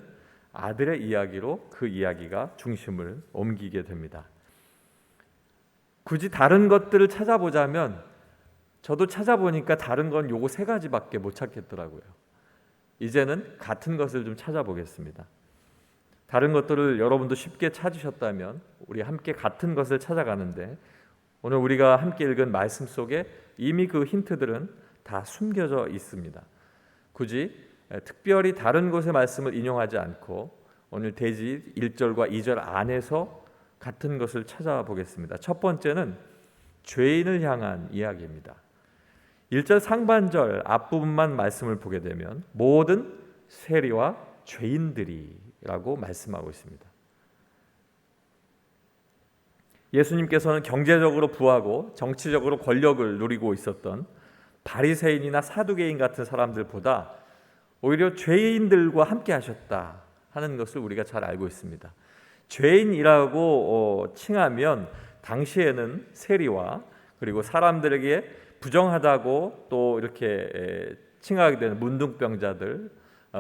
아들의 이야기로 그 이야기가 중심을 옮기게 됩니다. 굳이 다른 것들을 찾아보자면 저도 찾아보니까 다른 건 요거 3가지밖에 못 찾겠더라고요. 이제는 같은 것을 좀 찾아보겠습니다. 다른 것들을 여러분도 쉽게 찾으셨다면 우리 함께 같은 것을 찾아가는데, 오늘 우리가 함께 읽은 말씀 속에 이미 그 힌트들은 다 숨겨져 있습니다. 굳이 특별히 다른 곳의 말씀을 인용하지 않고 오늘 대지 1절과 2절 안에서 같은 것을 찾아보겠습니다. 첫 번째는 죄인을 향한 이야기입니다. 1절 상반절 앞부분만 말씀을 보게 되면 모든 세리와 죄인들이라고 말씀하고 있습니다. 예수님께서는 경제적으로 부하고 정치적으로 권력을 누리고 있었던 바리새인이나 사두개인 같은 사람들보다 오히려 죄인들과 함께 하셨다 하는 것을 우리가 잘 알고 있습니다. 죄인이라고 칭하면 당시에는 세리와 그리고 사람들에게 부정하다고 또 이렇게 칭하게 되는 문둥병자들,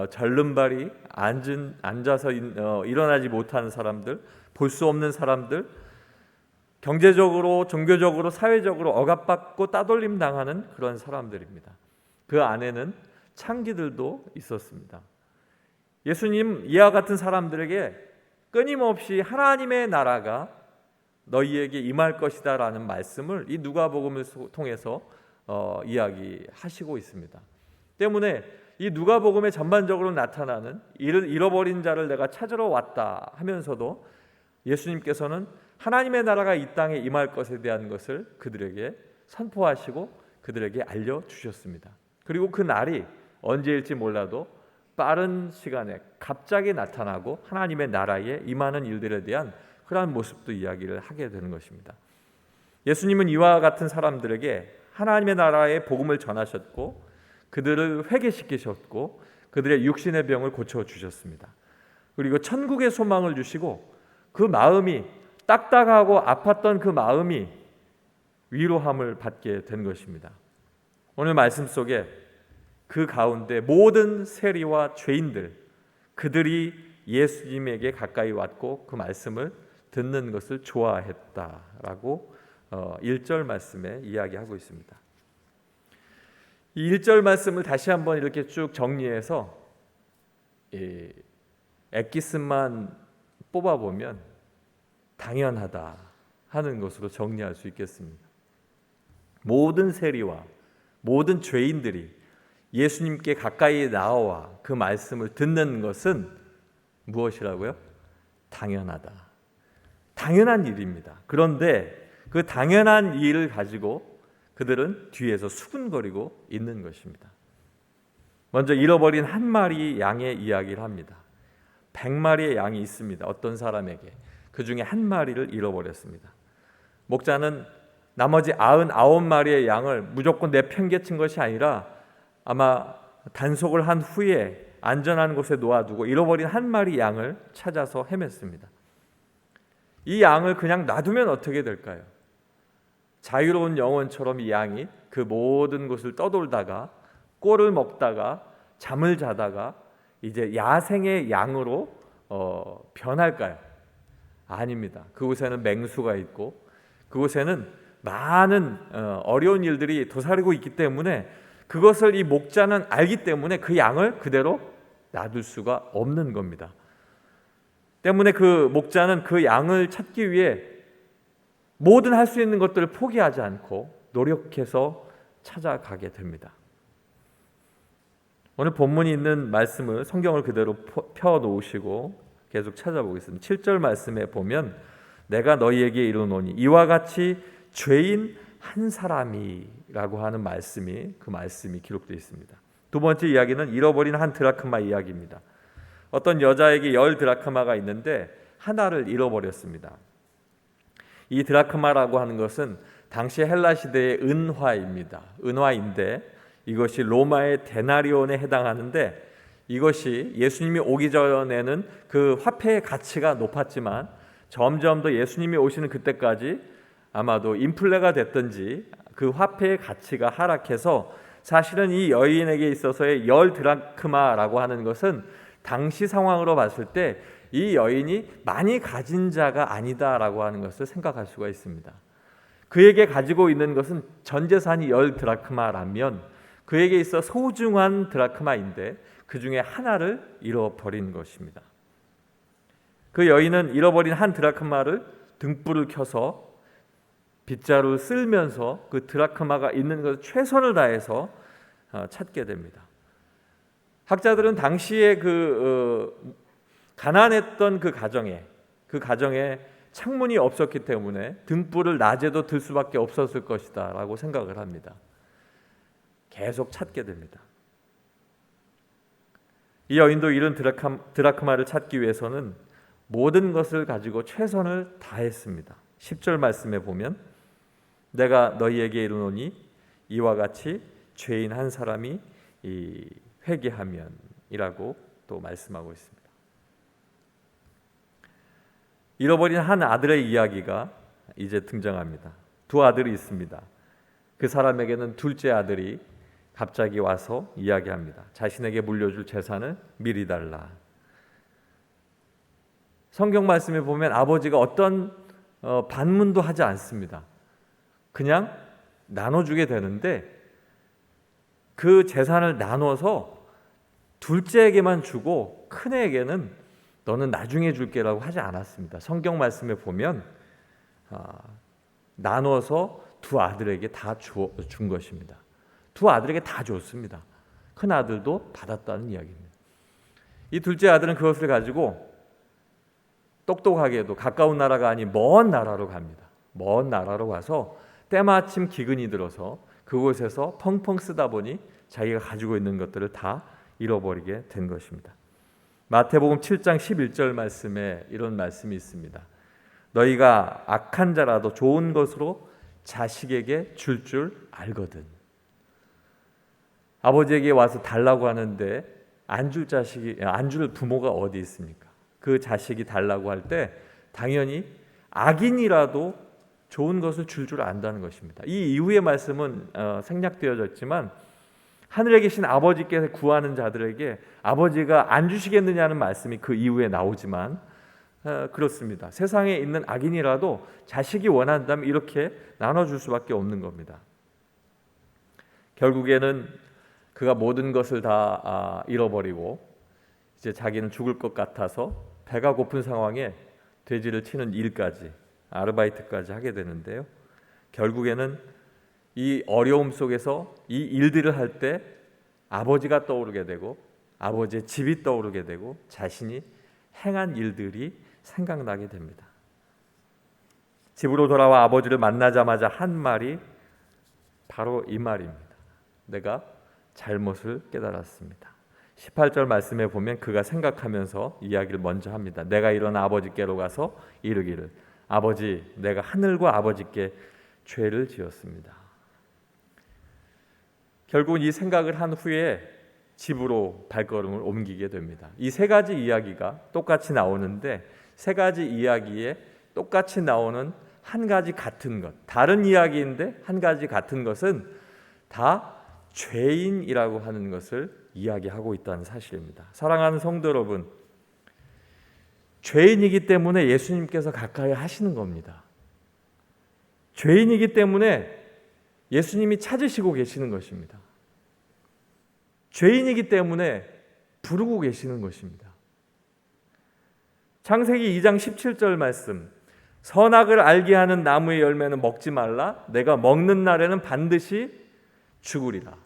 절름발이 앉아서 일어나지 못하는 사람들, 볼 수 없는 사람들, 경제적으로, 종교적으로, 사회적으로 억압받고 따돌림 당하는 그런 사람들입니다. 그 안에는 창기들도 있었습니다. 예수님 이와 같은 사람들에게 끊임없이 하나님의 나라가 너희에게 임할 것이다 라는 말씀을 이 누가복음을 통해서 이야기하시고 있습니다. 때문에 이 누가복음에 전반적으로 나타나는 잃어버린 자를 내가 찾으러 왔다 하면서도 예수님께서는 하나님의 나라가 이 땅에 임할 것에 대한 것을 그들에게 선포하시고 그들에게 알려주셨습니다. 그리고 그 날이 언제일지 몰라도 빠른 시간에 갑자기 나타나고 하나님의 나라에 임하는 일들에 대한 그러한 모습도 이야기를 하게 되는 것입니다. 예수님은 이와 같은 사람들에게 하나님의 나라의 복음을 전하셨고 그들을 회개시키셨고 그들의 육신의 병을 고쳐주셨습니다. 그리고 천국의 소망을 주시고 그 마음이 딱딱하고 아팠던 그 마음이 위로함을 받게 된 것입니다. 오늘 말씀 속에 그 가운데 모든 세리와 죄인들, 그들이 예수님에게 가까이 왔고 그 말씀을 듣는 것을 좋아했다라고 1절 말씀에 이야기하고 있습니다. 이 1절 말씀을 다시 한번 이렇게 쭉 정리해서 엑기스만 뽑아보면 당연하다 하는 것으로 정리할 수 있겠습니다. 모든 세리와 모든 죄인들이 예수님께 가까이 나와 그 말씀을 듣는 것은 무엇이라고요? 당연하다. 당연한 일입니다. 그런데 그 당연한 일을 가지고 그들은 뒤에서 수군거리고 있는 것입니다. 먼저 잃어버린 1마리 양의 이야기를 합니다. 100마리의 양이 있습니다. 어떤 사람에게. 그 중에 한 마리를 잃어버렸습니다. 목자는 나머지 99마리의 양을 무조건 내팽개친 것이 아니라 아마 단속을 한 후에 안전한 곳에 놓아두고 잃어버린 한 마리 양을 찾아서 헤맸습니다. 이 양을 그냥 놔두면 어떻게 될까요? 자유로운 영혼처럼 이 양이 그 모든 곳을 떠돌다가 꼴을 먹다가 잠을 자다가 이제 야생의 양으로 변할까요? 아닙니다. 그곳에는 맹수가 있고 그곳에는 많은 어려운 일들이 도사리고 있기 때문에 그것을 이 목자는 알기 때문에 그 양을 그대로 놔둘 수가 없는 겁니다. 때문에 그 목자는 그 양을 찾기 위해 모든 할 수 있는 것들을 포기하지 않고 노력해서 찾아가게 됩니다. 오늘 본문이 있는 말씀을 성경을 그대로 펴놓으시고 계속 찾아보겠습니다. 7절 말씀에 보면 내가 너희에게 이르노니 이와 같이 죄인 한 사람이라고 하는 말씀이 그 말씀이 기록되어 있습니다. 두 번째 이야기는 잃어버린 한 드라크마 이야기입니다. 어떤 여자에게 10 드라크마가 있는데 하나를 잃어버렸습니다. 이 드라크마라고 하는 것은 당시 헬라 시대의 은화입니다. 은화인데 이것이 로마의 데나리온에 해당하는데 이것이 예수님이 오기 전에는 그 화폐의 가치가 높았지만 점점 더 예수님이 오시는 그때까지 아마도 인플레가 됐든지 그 화폐의 가치가 하락해서 사실은 이 여인에게 있어서의 10 드라크마라고 하는 것은 당시 상황으로 봤을 때 이 여인이 많이 가진 자가 아니다라고 하는 것을 생각할 수가 있습니다. 그에게 가지고 있는 것은 전 재산이 10 드라크마라면 그에게 있어 소중한 드라크마인데 그 중에 하나를 잃어버린 것입니다. 그 여인은 잃어버린 한 드라크마를 등불을 켜서 빗자루를 쓸면서 그 드라크마가 있는 것을 최선을 다해서 찾게 됩니다. 학자들은 당시에 가난했던 그 가정에 창문이 없었기 때문에 등불을 낮에도 들 수밖에 없었을 것이다 라고 생각을 합니다. 계속 찾게 됩니다. 이 여인도 잃은 드라크마를 찾기 위해서는 모든 것을 가지고 최선을 다했습니다. 10절 말씀에 보면 내가 너희에게 이르노니 이와 같이 죄인 한 사람이 회개하면이라고 또 말씀하고 있습니다. 잃어버린 한 아들의 이야기가 이제 등장합니다. 두 아들이 있습니다. 그 사람에게는 둘째 아들이 갑자기 와서 이야기합니다. 자신에게 물려줄 재산을 미리 달라. 성경 말씀에 보면 아버지가 어떤 반문도 하지 않습니다. 그냥 나눠주게 되는데 그 재산을 나눠서 둘째에게만 주고 큰애에게는 너는 나중에 줄게라고 하지 않았습니다. 성경 말씀에 보면 나눠서 두 아들에게 다 준 것입니다. 두 아들에게 다 줬습니다. 큰 아들도 받았다는 이야기입니다. 이 둘째 아들은 그것을 가지고 똑똑하게도 가까운 나라가 아닌 먼 나라로 갑니다. 먼 나라로 가서 때마침 기근이 들어서 그곳에서 펑펑 쓰다 보니 자기가 가지고 있는 것들을 다 잃어버리게 된 것입니다. 마태복음 7장 11절 말씀에 이런 말씀이 있습니다. 너희가 악한 자라도 좋은 것으로 자식에게 줄 알거든. 아버지에게 와서 달라고 하는데 안 줄 부모가 어디 있습니까? 그 자식이 달라고 할 때 당연히 악인이라도 좋은 것을 줄 안다는 것입니다. 이 이후의 말씀은 생략되어졌지만 하늘에 계신 아버지께서 구하는 자들에게 아버지가 안 주시겠느냐는 말씀이 그 이후에 나오지만 그렇습니다. 세상에 있는 악인이라도 자식이 원한다면 이렇게 나눠줄 수밖에 없는 겁니다. 결국에는 그가 모든 것을 다 잃어버리고 이제 자기는 죽을 것 같아서 배가 고픈 상황에 돼지를 치는 일까지 아르바이트까지 하게 되는데요. 결국에는 이 어려움 속에서 이 일들을 할 때 아버지가 떠오르게 되고 아버지의 집이 떠오르게 되고 자신이 행한 일들이 생각나게 됩니다. 집으로 돌아와 아버지를 만나자마자 한 말이 바로 이 말입니다. 내가 잘못을 깨달았습니다. 18절 말씀에 보면 그가 생각하면서 이야기를 먼저 합니다. 내가 일어나 아버지께로 가서 이르기를 아버지 내가 하늘과 아버지께 죄를 지었습니다. 결국은 이 생각을 한 후에 집으로 발걸음을 옮기게 됩니다. 이 세 가지 이야기가 똑같이 나오는데 세 가지 이야기에 똑같이 나오는 한 가지 같은 것, 다른 이야기인데 한 가지 같은 것은 다 죄인이라고 하는 것을 이야기하고 있다는 사실입니다. 사랑하는 성도 여러분, 죄인이기 때문에 예수님께서 가까이 하시는 겁니다. 죄인이기 때문에 예수님이 찾으시고 계시는 것입니다. 죄인이기 때문에 부르고 계시는 것입니다. 창세기 2장 17절 말씀, 선악을 알게 하는 나무의 열매는 먹지 말라. 내가 먹는 날에는 반드시 죽으리라.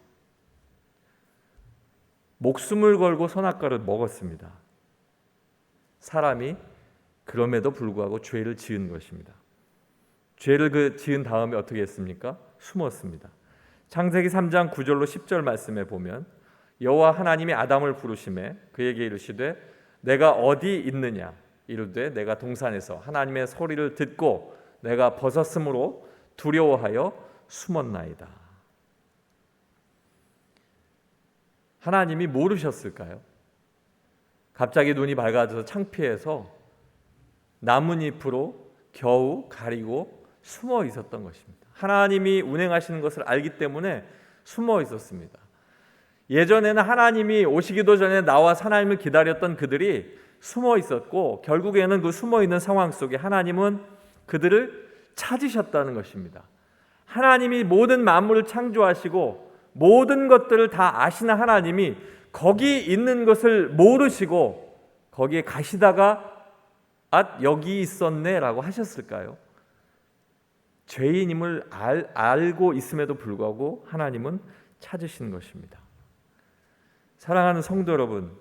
목숨을 걸고 선악과를 먹었습니다. 사람이 그럼에도 불구하고 죄를 지은 것입니다. 죄를 지은 다음에 어떻게 했습니까? 숨었습니다. 창세기 3장 9절로 10절 말씀에 보면 여호와 하나님이 아담을 부르시매 그에게 이르시되 내가 어디 있느냐 이르되 내가 동산에서 하나님의 소리를 듣고 내가 벗었으므로 두려워하여 숨었나이다. 하나님이 모르셨을까요? 갑자기 눈이 밝아져서 창피해서 나뭇잎으로 겨우 가리고 숨어 있었던 것입니다. 하나님이 운행하시는 것을 알기 때문에 숨어 있었습니다. 예전에는 하나님이 오시기도 전에 나와 하나님을 기다렸던 그들이 숨어 있었고 결국에는 그 숨어 있는 상황 속에 하나님은 그들을 찾으셨다는 것입니다. 하나님이 모든 만물을 창조하시고 모든 것들을 다 아시는 하나님이 거기 있는 것을 모르시고 거기에 가시다가 여기 있었네 라고 하셨을까요? 죄인임을 알고 있음에도 불구하고 하나님은 찾으시는 것입니다. 사랑하는 성도 여러분,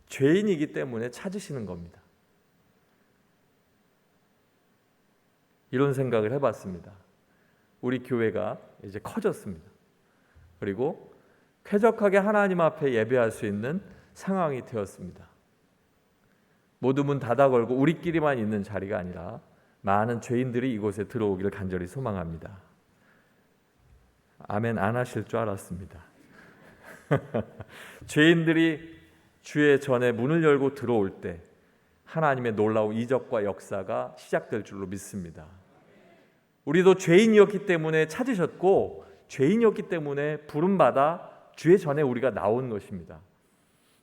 죄인이기 때문에 찾으시는 겁니다. 이런 생각을 해봤습니다. 우리 교회가 이제 커졌습니다. 그리고 쾌적하게 하나님 앞에 예배할 수 있는 상황이 되었습니다. 모두 문 닫아 걸고 우리끼리만 있는 자리가 아니라 많은 죄인들이 이곳에 들어오기를 간절히 소망합니다. 아멘 안 하실 줄 알았습니다. 죄인들이 주의 전에 문을 열고 들어올 때 하나님의 놀라운 이적과 역사가 시작될 줄로 믿습니다. 우리도 죄인이었기 때문에 찾으셨고 죄인이었기 때문에 부름받아 주의 전에 우리가 나온 것입니다.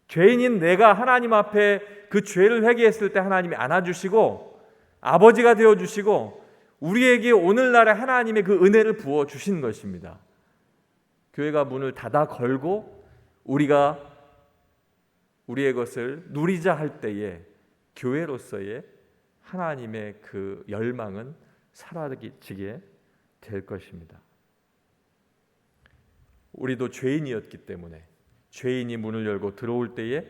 죄인인 내가 하나님 앞에 그 죄를 회개했을 때 하나님이 안아주시고 아버지가 되어주시고 우리에게 오늘날에 하나님의 그 은혜를 부어주신 것입니다. 교회가 문을 닫아 걸고 우리가 우리의 것을 누리자 할 때에 교회로서의 하나님의 그 열망은 사라지게 될 것입니다. 우리도 죄인이었기 때문에 죄인이 문을 열고 들어올 때에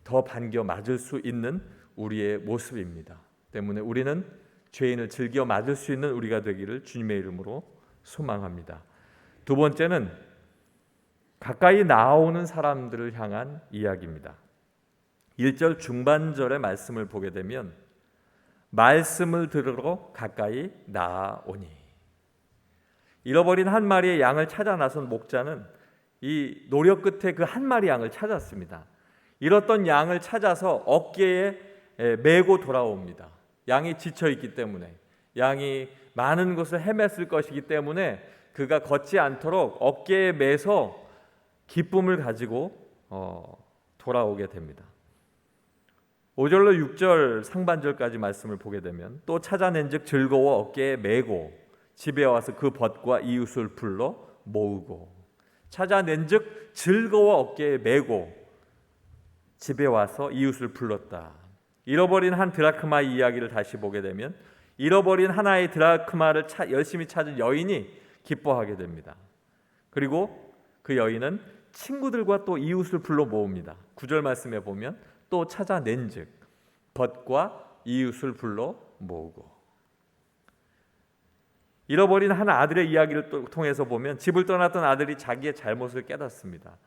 더 반겨 맞을 수 있는 우리의 모습입니다. 때문에 우리는 죄인을 즐겨 맞을 수 있는 우리가 되기를 주님의 이름으로 소망합니다. 두 번째는 가까이 나오는 사람들을 향한 이야기입니다. 1절 중반절의 말씀을 보게 되면 말씀을 들으러 가까이 나아오니, 잃어버린 한 마리의 양을 찾아 나선 목자는 이 노력 끝에 그 한 마리 양을 찾았습니다. 잃었던 양을 찾아서 어깨에 메고 돌아옵니다. 양이 지쳐있기 때문에, 양이 많은 곳을 헤맸을 것이기 때문에 그가 걷지 않도록 어깨에 매서 기쁨을 가지고 돌아오게 됩니다. 5절로 6절 상반절까지 말씀을 보게 되면 또 찾아낸 즉 즐거워 어깨에 메고 집에 와서 그 벗과 이웃을 불러 모으고, 찾아낸 즉 즐거워 어깨에 메고 집에 와서 이웃을 불렀다. 잃어버린 한 드라크마 이야기를 다시 보게 되면 잃어버린 하나의 드라크마를 열심히 찾은 여인이 기뻐하게 됩니다. 그리고 그 여인은 친구들과 또 이웃을 불러 모읍니다. 9절 말씀에 보면 또 찾아낸 즉 벗과 이웃을 불러 모으고, 잃어버린 한 아들의 이야기를 통해서 보면 집을 떠났던 아들이 자기의 잘못을 깨닫습니다.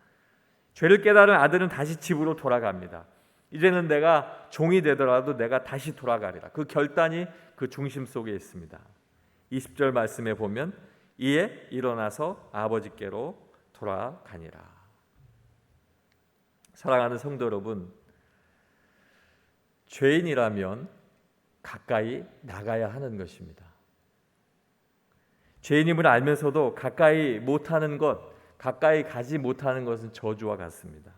죄를 깨달은 아들은 다시 집으로 돌아갑니다. 이제는 내가 종이 되더라도 내가 다시 돌아가리라. 그 결단이 그 중심 속에 있습니다. 20절 말씀에 보면 이에 일어나서 아버지께로 돌아가니라. 사랑하는 성도 여러분, 죄인이라면 가까이 나가야 하는 것입니다. 죄인임을 알면서도 가까이 못하는 것, 가까이 가지 못하는 것은 저주와 같습니다.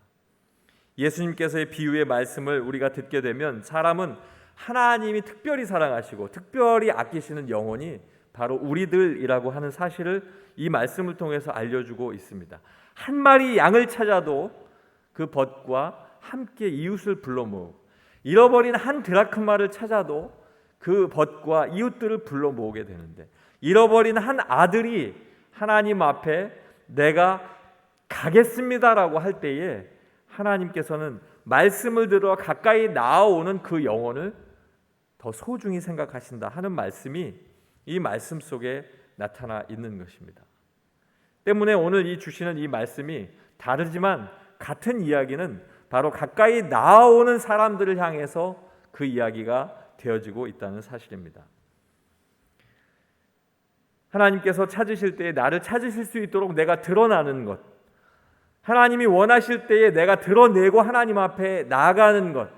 예수님께서의 비유의 말씀을 우리가 듣게 되면 사람은 하나님이 특별히 사랑하시고 특별히 아끼시는 영혼이 바로 우리들이라고 하는 사실을 이 말씀을 통해서 알려주고 있습니다. 한 마리 양을 찾아도 그 벗과 함께 이웃을 불러 모으고, 잃어버린 한 드라크마를 찾아도 그 벗과 이웃들을 불러 모으게 되는데, 잃어버린 한 아들이 하나님 앞에 내가 가겠습니다라고 할 때에 하나님께서는 말씀을 들어 가까이 나아오는 그 영혼을 더 소중히 생각하신다 하는 말씀이 이 말씀 속에 나타나 있는 것입니다. 때문에 오늘 이 주시는 이 말씀이 다르지만 같은 이야기는 바로 가까이 나아오는 사람들을 향해서 그 이야기가 되어지고 있다는 사실입니다. 하나님께서 찾으실 때에 나를 찾으실 수 있도록 내가 드러나는 것, 하나님이 원하실 때에 내가 드러내고 하나님 앞에 나아가는 것,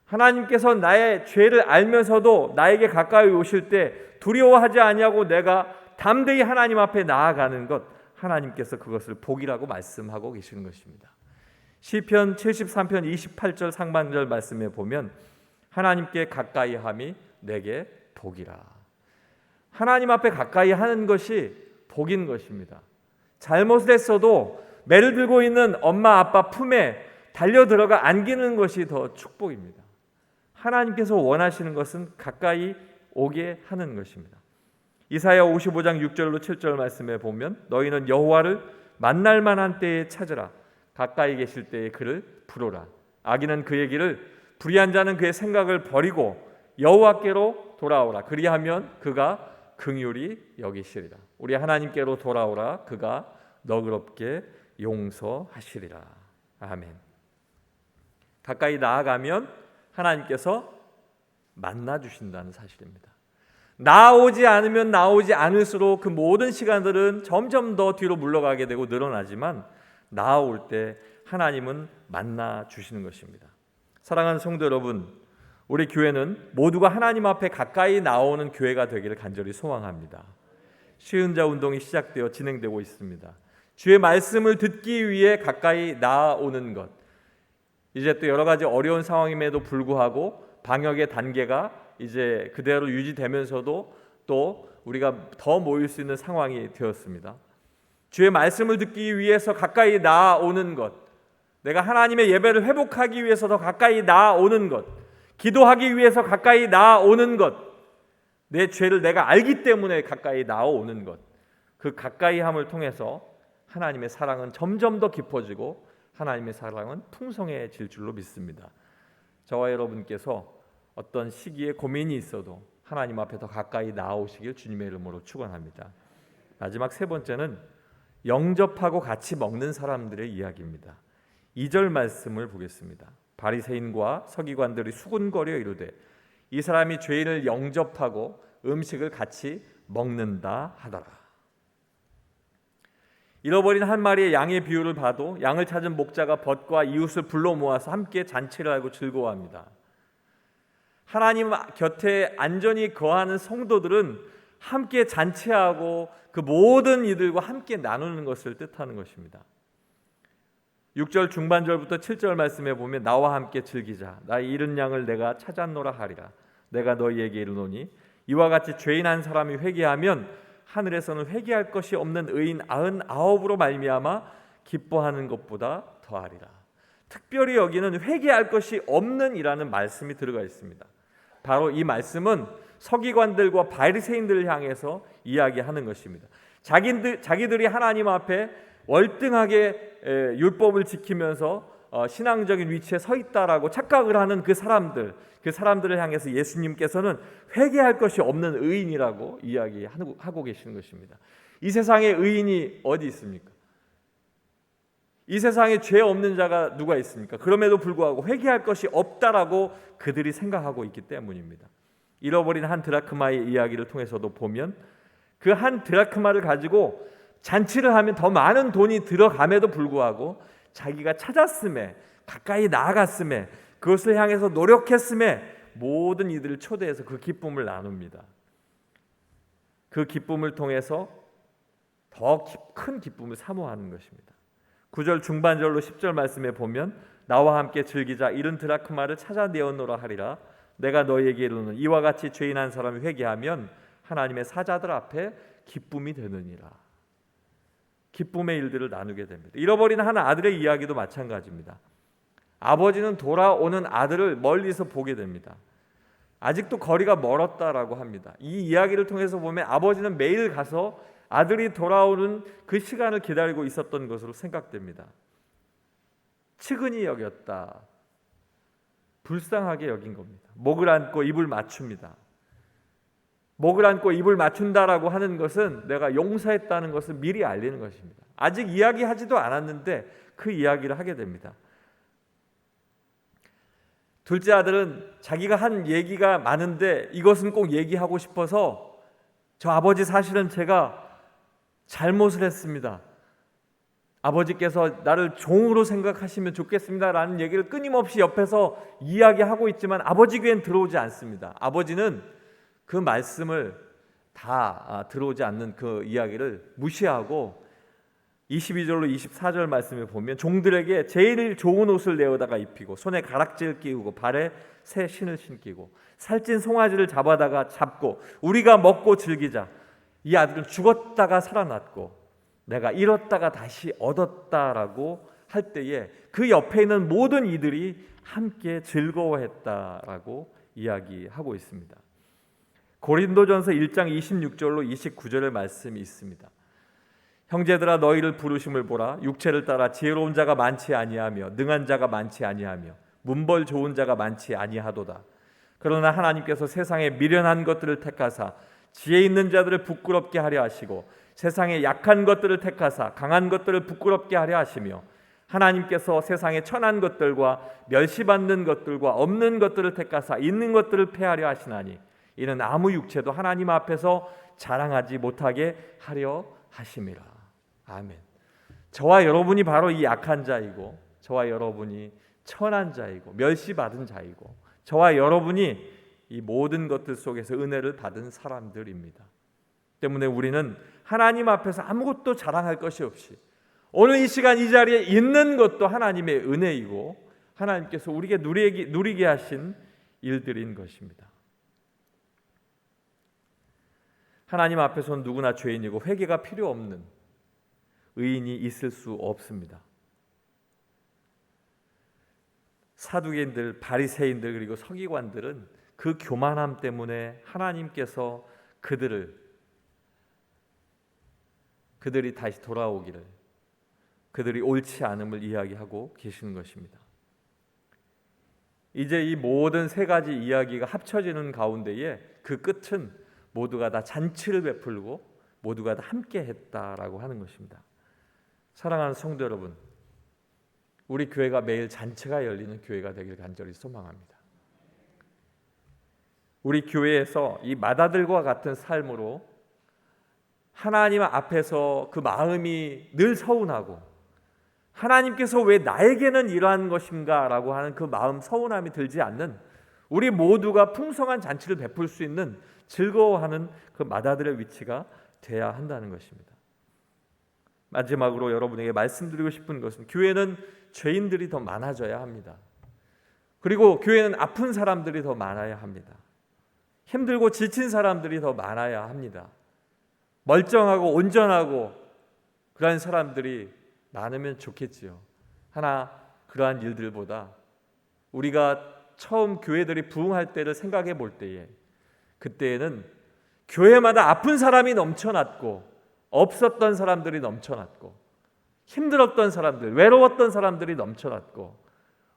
하나님께서 나의 죄를 알면서도 나에게 가까이 오실 때 두려워하지 아니하고 내가 담대히 하나님 앞에 나아가는 것, 하나님께서 그것을 복이라고 말씀하고 계시는 것입니다. 시편 73편 28절 상반절 말씀에 보면 하나님께 가까이 함이 내게 복이라. 하나님 앞에 가까이 하는 것이 복인 것입니다. 잘못을 했어도 매를 들고 있는 엄마 아빠 품에 달려 들어가 안기는 것이 더 축복입니다. 하나님께서 원하시는 것은 가까이 오게 하는 것입니다. 이사야 55장 6절로 7절 말씀에 보면 너희는 여호와를 만날 만한 때에 찾으라. 가까이 계실 때에 그를 부르라. 악인은 그의 길을, 불의한 자는 그의 생각을 버리고 여호와께로 돌아오라. 그리하면 그가 긍휼히 여기시리라. 우리 하나님께로 돌아오라. 그가 너그럽게 용서하시리라. 아멘. 가까이 나아가면 하나님께서 만나 주신다는 사실입니다. 나오지 않으면 나오지 않을수록 그 모든 시간들은 점점 더 뒤로 물러가게 되고 늘어나지만 나아올 때 하나님은 만나 주시는 것입니다. 사랑하는 성도 여러분, 우리 교회는 모두가 하나님 앞에 가까이 나오는 교회가 되기를 간절히 소망합니다. 시은자 운동이 시작되어 진행되고 있습니다. 주의 말씀을 듣기 위해 가까이 나아오는 것, 이제 또 여러 가지 어려운 상황임에도 불구하고 방역의 단계가 이제 그대로 유지되면서도 또 우리가 더 모일 수 있는 상황이 되었습니다. 주의 말씀을 듣기 위해서 가까이 나아오는 것, 내가 하나님의 예배를 회복하기 위해서 더 가까이 나아오는 것, 기도하기 위해서 가까이 나아오는 것, 내 죄를 내가 알기 때문에 가까이 나아오는 것, 그 가까이함을 통해서 하나님의 사랑은 점점 더 깊어지고 하나님의 사랑은 풍성해질 줄로 믿습니다. 저와 여러분께서 어떤 시기에 고민이 있어도 하나님 앞에 더 가까이 나아오시길 주님의 이름으로 축원합니다. 마지막 세 번째는 영접하고 같이 먹는 사람들의 이야기입니다. 2절 말씀을 보겠습니다. 바리새인과 서기관들이 수군거려 이르되 이 사람이 죄인을 영접하고 음식을 같이 먹는다 하더라. 잃어버린 한 마리의 양의 비유를 봐도 양을 찾은 목자가 벗과 이웃을 불러 모아서 함께 잔치를 하고 즐거워합니다. 하나님 곁에 안전히 거하는 성도들은 함께 잔치하고 그 모든 이들과 함께 나누는 것을 뜻하는 것입니다. 6절 중반절부터 7절 말씀에 보면 나와 함께 즐기자. 나의 잃은 양을 내가 찾았노라 하리라. 내가 너희에게 이르노니 이와 같이 죄인 한 사람이 회개하면 하늘에서는 회개할 것이 없는 의인 99으로 말미암아 기뻐하는 것보다 더하리라. 특별히 여기는 회개할 것이 없는 이라는 말씀이 들어가 있습니다. 바로 이 말씀은 서기관들과 바리새인들을 향해서 이야기하는 것입니다. 자기들이 하나님 앞에 월등하게 율법을 지키면서 신앙적인 위치에 서 있다라고 착각을 하는 그 사람들을 향해서 예수님께서는 회개할 것이 없는 의인이라고 이야기하고 계시는 것입니다. 이 세상에 의인이 어디 있습니까? 이 세상에 죄 없는 자가 누가 있습니까? 그럼에도 불구하고 회개할 것이 없다라고 그들이 생각하고 있기 때문입니다. 잃어버린 한 드라크마의 이야기를 통해서도 보면 그 한 드라크마를 가지고 잔치를 하면 더 많은 돈이 들어감에도 불구하고 자기가 찾았음에, 가까이 나아갔음에, 그것을 향해서 노력했음에 모든 이들을 초대해서 그 기쁨을 나눕니다. 그 기쁨을 통해서 더 큰 기쁨을 사모하는 것입니다. 9절 중반절로 10절 말씀에 보면 나와 함께 즐기자, 이른 드라크마를 찾아내었노라 하리라. 내가 너희에게 이르노니 이와 같이 죄인 한 사람이 회개하면 하나님의 사자들 앞에 기쁨이 되느니라. 기쁨의 일들을 나누게 됩니다. 잃어버린 한 아들의 이야기도 마찬가지입니다. 아버지는 돌아오는 아들을 멀리서 보게 됩니다. 아직도 거리가 멀었다라고 합니다. 이 이야기를 통해서 보면 아버지는 매일 가서 아들이 돌아오는 그 시간을 기다리고 있었던 것으로 생각됩니다. 측은히 여겼다. 불쌍하게 여긴 겁니다. 목을 안고 입을 맞춥니다. 목을 안고 입을 맞춘다라고 하는 것은 내가 용서했다는 것을 미리 알리는 것입니다. 아직 이야기하지도 않았는데 그 이야기를 하게 됩니다. 둘째 아들은 자기가 한 얘기가 많은데 이것은 꼭 얘기하고 싶어서 저 아버지 사실은 제가 잘못을 했습니다. 아버지께서 나를 종으로 생각하시면 좋겠습니다 라는 얘기를 끊임없이 옆에서 이야기하고 있지만 아버지 귀엔 들어오지 않습니다. 아버지는 그 말씀을 다 들어오지 않는 그 이야기를 무시하고 22절로 24절 말씀을 보면 종들에게 제일 좋은 옷을 내어다가 입히고 손에 가락지를 끼우고 발에 새 신을 신기고 살찐 송아지를 잡고 우리가 먹고 즐기자. 이 아들은 죽었다가 살아났고 내가 잃었다가 다시 얻었다라고 할 때에 그 옆에 있는 모든 이들이 함께 즐거워했다라고 이야기하고 있습니다. 고린도전서 1장 26절로 29절의 말씀이 있습니다. 형제들아 너희를 부르심을 보라. 육체를 따라 지혜로운 자가 많지 아니하며 능한 자가 많지 아니하며 문벌 좋은 자가 많지 아니하도다. 그러나 하나님께서 세상에 미련한 것들을 택하사 지혜 있는 자들을 부끄럽게 하려 하시고 세상에 약한 것들을 택하사 강한 것들을 부끄럽게 하려 하시며 하나님께서 세상에 천한 것들과 멸시받는 것들과 없는 것들을 택하사 있는 것들을 패하려 하시나니 이는 아무 육체도 하나님 앞에서 자랑하지 못하게 하려 하심이라. 아멘. 저와 여러분이 바로 이 약한 자이고 저와 여러분이 천한 자이고 멸시받은 자이고 저와 여러분이 이 모든 것들 속에서 은혜를 받은 사람들입니다. 때문에 우리는 하나님 앞에서 아무것도 자랑할 것이 없이 오늘 이 시간 이 자리에 있는 것도 하나님의 은혜이고 하나님께서 우리에게 누리게 하신 일들인 것입니다. 하나님 앞에서는 누구나 죄인이고 회개가 필요 없는 의인이 있을 수 없습니다. 사두개인들, 바리새인들 그리고 서기관들은 그 교만함 때문에 하나님께서 그들이 다시 돌아오기를, 그들이 옳지 않음을 이야기하고 계시는 것입니다. 이제 이 모든 세 가지 이야기가 합쳐지는 가운데에 그 끝은 모두가 다 잔치를 베풀고 모두가 다 함께 했다라고 하는 것입니다. 사랑하는 성도 여러분, 우리 교회가 매일 잔치가 열리는 교회가 되길 간절히 소망합니다. 우리 교회에서 이 맏아들과 같은 삶으로 하나님 앞에서 그 마음이 늘 서운하고 하나님께서 왜 나에게는 이러한 것인가 라고 하는 그 마음 서운함이 들지 않는 우리 모두가 풍성한 잔치를 베풀 수 있는 즐거워하는 그 맏아들의 위치가 돼야 한다는 것입니다. 마지막으로 여러분에게 말씀드리고 싶은 것은 교회는 죄인들이 더 많아져야 합니다. 그리고 교회는 아픈 사람들이 더 많아야 합니다. 힘들고 지친 사람들이 더 많아야 합니다. 멀쩡하고 온전하고 그러한 사람들이 많으면 좋겠지요. 하나 그러한 일들보다 우리가 처음 교회들이 부흥할 때를 생각해 볼 때에 그때에는 교회마다 아픈 사람이 넘쳐났고 없었던 사람들이 넘쳐났고 힘들었던 사람들, 외로웠던 사람들이 넘쳐났고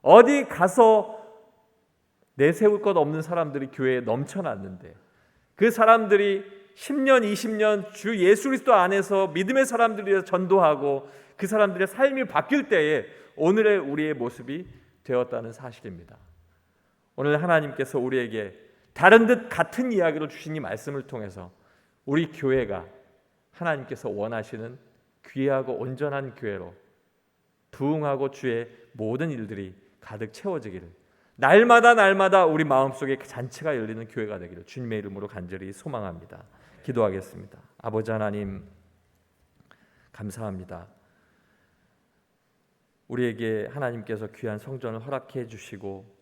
어디 가서 내세울 것 없는 사람들이 교회에 넘쳐났는데 그 사람들이 10년, 20년 주 예수 그리스도 안에서 믿음의 사람들이 전도하고 그 사람들의 삶이 바뀔 때에 오늘의 우리의 모습이 되었다는 사실입니다. 오늘 하나님께서 우리에게 다른 듯 같은 이야기로 주신 이 말씀을 통해서 우리 교회가 하나님께서 원하시는 귀하고 온전한 교회로 부흥하고 주의 모든 일들이 가득 채워지기를, 날마다 우리 마음속에 잔치가 열리는 교회가 되기를 주님의 이름으로 간절히 소망합니다. 기도하겠습니다. 아버지 하나님, 감사합니다. 우리에게 하나님께서 귀한 성전을 허락해 주시고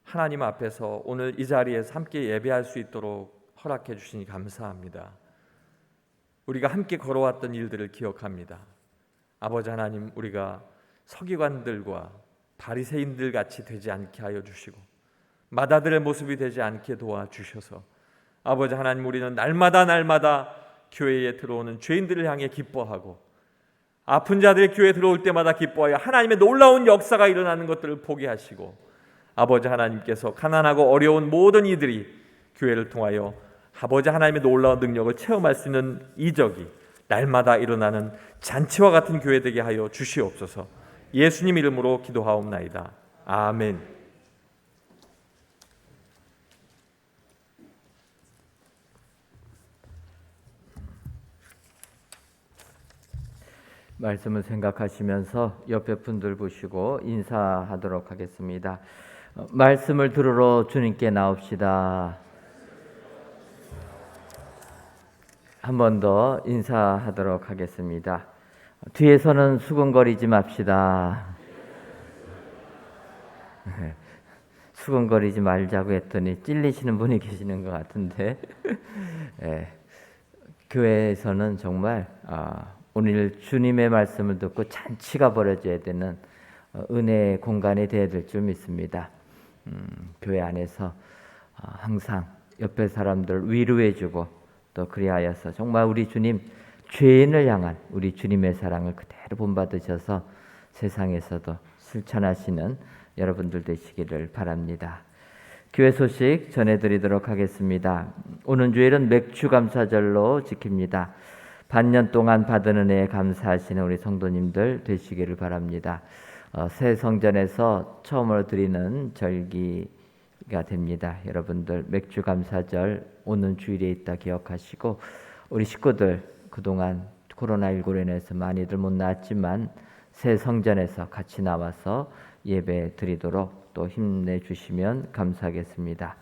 하나님 앞에서 오늘 이 자리에서 함께 예배할 수 있도록 허락해 주시니 감사합니다. 우리가 함께 걸어왔던 일들을 기억합니다. 아버지 하나님, 우리가 서기관들과 바리새인들 같이 되지 않게 하여 주시고 마다들의 모습이 되지 않게 도와주셔서 아버지 하나님, 우리는 날마다 교회에 들어오는 죄인들을 향해 기뻐하고 아픈 자들의 교회에 들어올 때마다 기뻐하여 하나님의 놀라운 역사가 일어나는 것들을 보게 하시고 아버지 하나님께서 가난하고 어려운 모든 이들이 교회를 통하여 아버지 하나님의 놀라운 능력을 체험할 수 있는 이적이 날마다 일어나는 잔치와 같은 교회 되게 하여 주시옵소서. 예수님 이름으로 기도하옵나이다. 아멘.
말씀을 생각하시면서 옆에 분들 보시고 인사하도록 하겠습니다. 말씀을 들으러 주님께 나옵시다. 한 번 더 인사하도록 하겠습니다. 뒤에서는 수근거리지 맙시다. 수근거리지 말자고 했더니 찔리시는 분이 계시는 것 같은데 교회에서는 정말 오늘 주님의 말씀을 듣고 잔치가 벌어져야 되는 은혜의 공간이 되어야 될 줄 믿습니다. 교회 안에서 항상 옆에 사람들 위로해주고 또 그리하여서 정말 우리 주님, 죄인을 향한 우리 주님의 사랑을 그대로 본받으셔서 세상에서도 실천하시는 여러분들 되시기를 바랍니다. 교회 소식 전해드리도록 하겠습니다. 오는 주일은 맥주감사절로 지킵니다. 반년 동안 받은 은혜에 감사하시는 우리 성도님들 되시기를 바랍니다. 새 성전에서 처음으로 드리는 절기가 됩니다. 여러분들 맥주감사절 오는 주일에 있다 기억하시고 우리 식구들 그동안 코로나19로 인해서 많이들 못 나왔지만 새 성전에서 같이 나와서 예배 드리도록 또 힘내주시면 감사하겠습니다.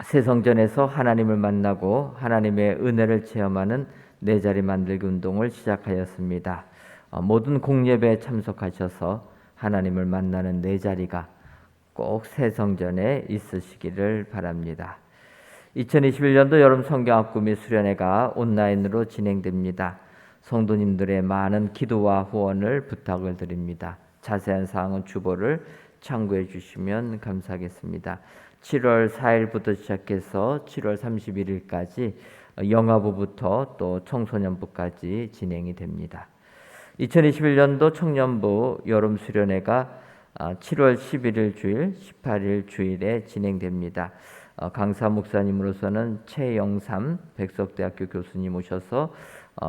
새 성전에서 하나님을 만나고 하나님의 은혜를 체험하는 네 자리 만들기 운동을 시작하였습니다. 모든 공예배에 참석하셔서 하나님을 만나는 네 자리가 꼭 새 성전에 있으시기를 바랍니다. 2021년도 여름 성경학구 및 수련회가 온라인으로 진행됩니다. 성도님들의 많은 기도와 후원을 부탁을 드립니다. 자세한 사항은 주보를 참고해 주시면 감사하겠습니다. 7월 4일부터 시작해서 7월 31일까지 영아부부터 또 청소년부까지 진행이 됩니다. 2021년도 청년부 여름 수련회가 7월 11일 주일, 18일 주일에 진행됩니다. 강사 목사님으로서는 최영삼 백석대학교 교수님 오셔서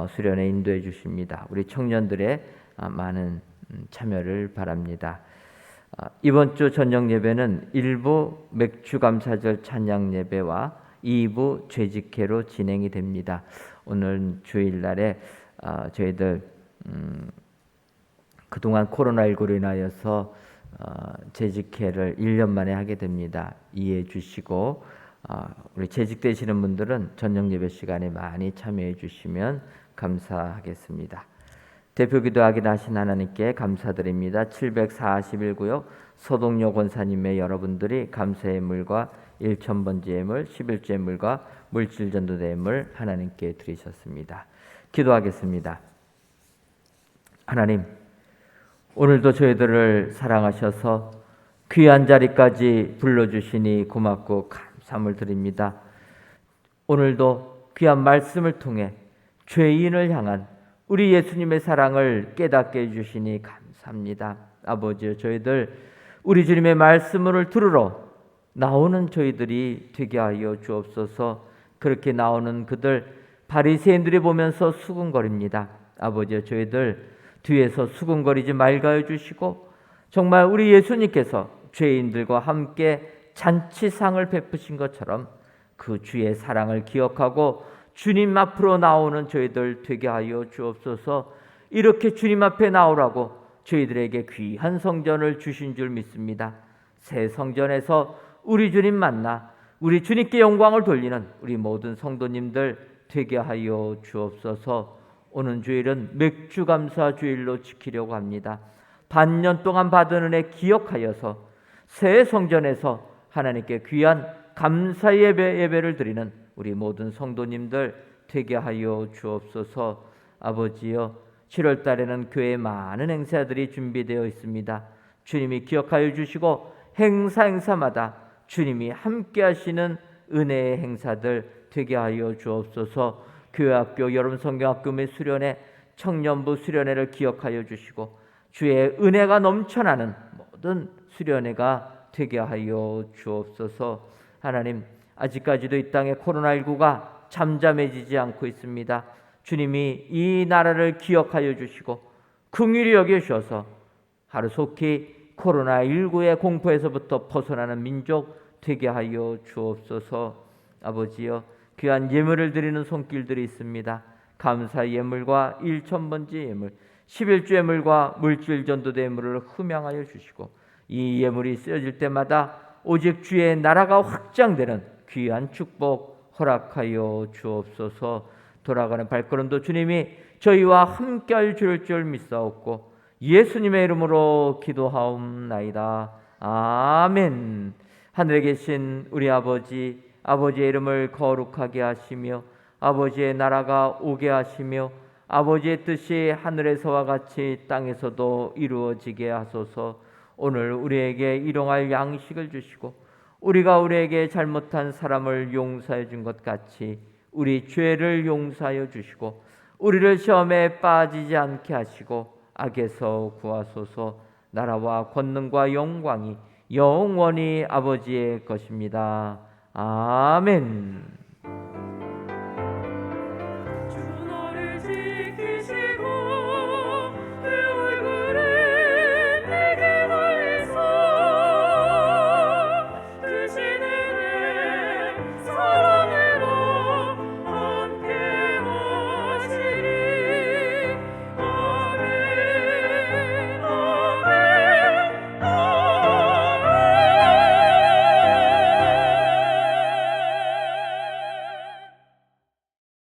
수련회 인도해 주십니다. 우리 청년들의 많은 참여를 바랍니다. 이번 주 저녁 예배는 1부 맥주감사절 찬양 예배와 2부 죄직회로 진행이 됩니다. 오늘 주일날에 저희들 그동안 코로나19로 인하여서 재직회를 1년 만에 하게 됩니다. 이해해 주시고 우리 재직되시는 분들은 저녁 예배 시간에 많이 참여해 주시면 감사하겠습니다. 대표 기도하기 하신 하나님께 감사드립니다. 741구역 서동요 권사님의 여러분들이 감사의 물과 1,000번째 예물, 11주의 물과 물질전도 예물 하나님께 드리셨습니다. 기도하겠습니다. 하나님, 오늘도 저희들을 사랑하셔서 귀한 자리까지 불러주시니 고맙고 감사함을 드립니다. 오늘도 귀한 말씀을 통해 죄인을 향한 우리 예수님의 사랑을 깨닫게 해주시니 감사합니다. 아버지, 저희들 우리 주님의 말씀을 들으러 나오는 저희들이 되게 하여 주옵소서. 그렇게 나오는 그들 바리새인들이 보면서 수군거립니다. 아버지여, 저희들 뒤에서 수군거리지 말게 하여 주시고 정말 우리 예수님께서 죄인들과 함께 잔치상을 베푸신 것처럼 그 주의 사랑을 기억하고 주님 앞으로 나오는 저희들 되게 하여 주옵소서. 이렇게 주님 앞에 나오라고 저희들에게 귀한 성전을 주신 줄 믿습니다. 새 성전에서 우리 주님 만나 우리 주님께 영광을 돌리는 우리 모든 성도님들 되게 하여 주옵소서. 오는 주일은 맥주감사 주일로 지키려고 합니다. 반년 동안 받은 은혜 기억하여서 새 성전에서 하나님께 귀한 감사 예배를 드리는 우리 모든 성도님들 되게 하여 주옵소서. 아버지여, 7월 달에는 교회에 많은 행사들이 준비되어 있습니다. 주님이 기억하여 주시고 행사마다 주님이 함께 하시는 은혜의 행사들 되게 하여 주옵소서. 교회학교, 여름성경학교 및 수련회, 청년부 수련회를 기억하여 주시고 주의 은혜가 넘쳐나는 모든 수련회가 되게 하여 주옵소서. 하나님, 아직까지도 이 땅에 코로나19가 잠잠해지지 않고 있습니다. 주님이 이 나라를 기억하여 주시고 긍휼히 여겨주셔서 하루속히 코로나19의 공포에서부터 벗어나는 민족 되게 하여 주옵소서. 아버지여, 귀한 예물을 드리는 손길들이 있습니다. 감사 예물과 일천번지 예물, 11주 예물과 물질 전도대 예물을 흠양하여 주시고 이 예물이 쓰여질 때마다 오직 주의 나라가 확장되는 귀한 축복 허락하여 주옵소서. 돌아가는 발걸음도 주님이 저희와 함께할 줄 믿사옵고 예수님의 이름으로 기도하옵나이다. 아멘. 하늘에 계신 우리 아버지, 아버지의 이름을 거룩하게 하시며 아버지의 나라가 오게 하시며 아버지의 뜻이 하늘에서와 같이 땅에서도 이루어지게 하소서. 오늘 우리에게 일용할 양식을 주시고 우리가 우리에게 잘못한 사람을 용서해 준 것 같이 우리 죄를 용서하여 주시고 우리를 시험에 빠지지 않게 하시고 악에서 구하소서. 나라와 권능과 영광이 영원히 아버지의 것입니다. 아멘.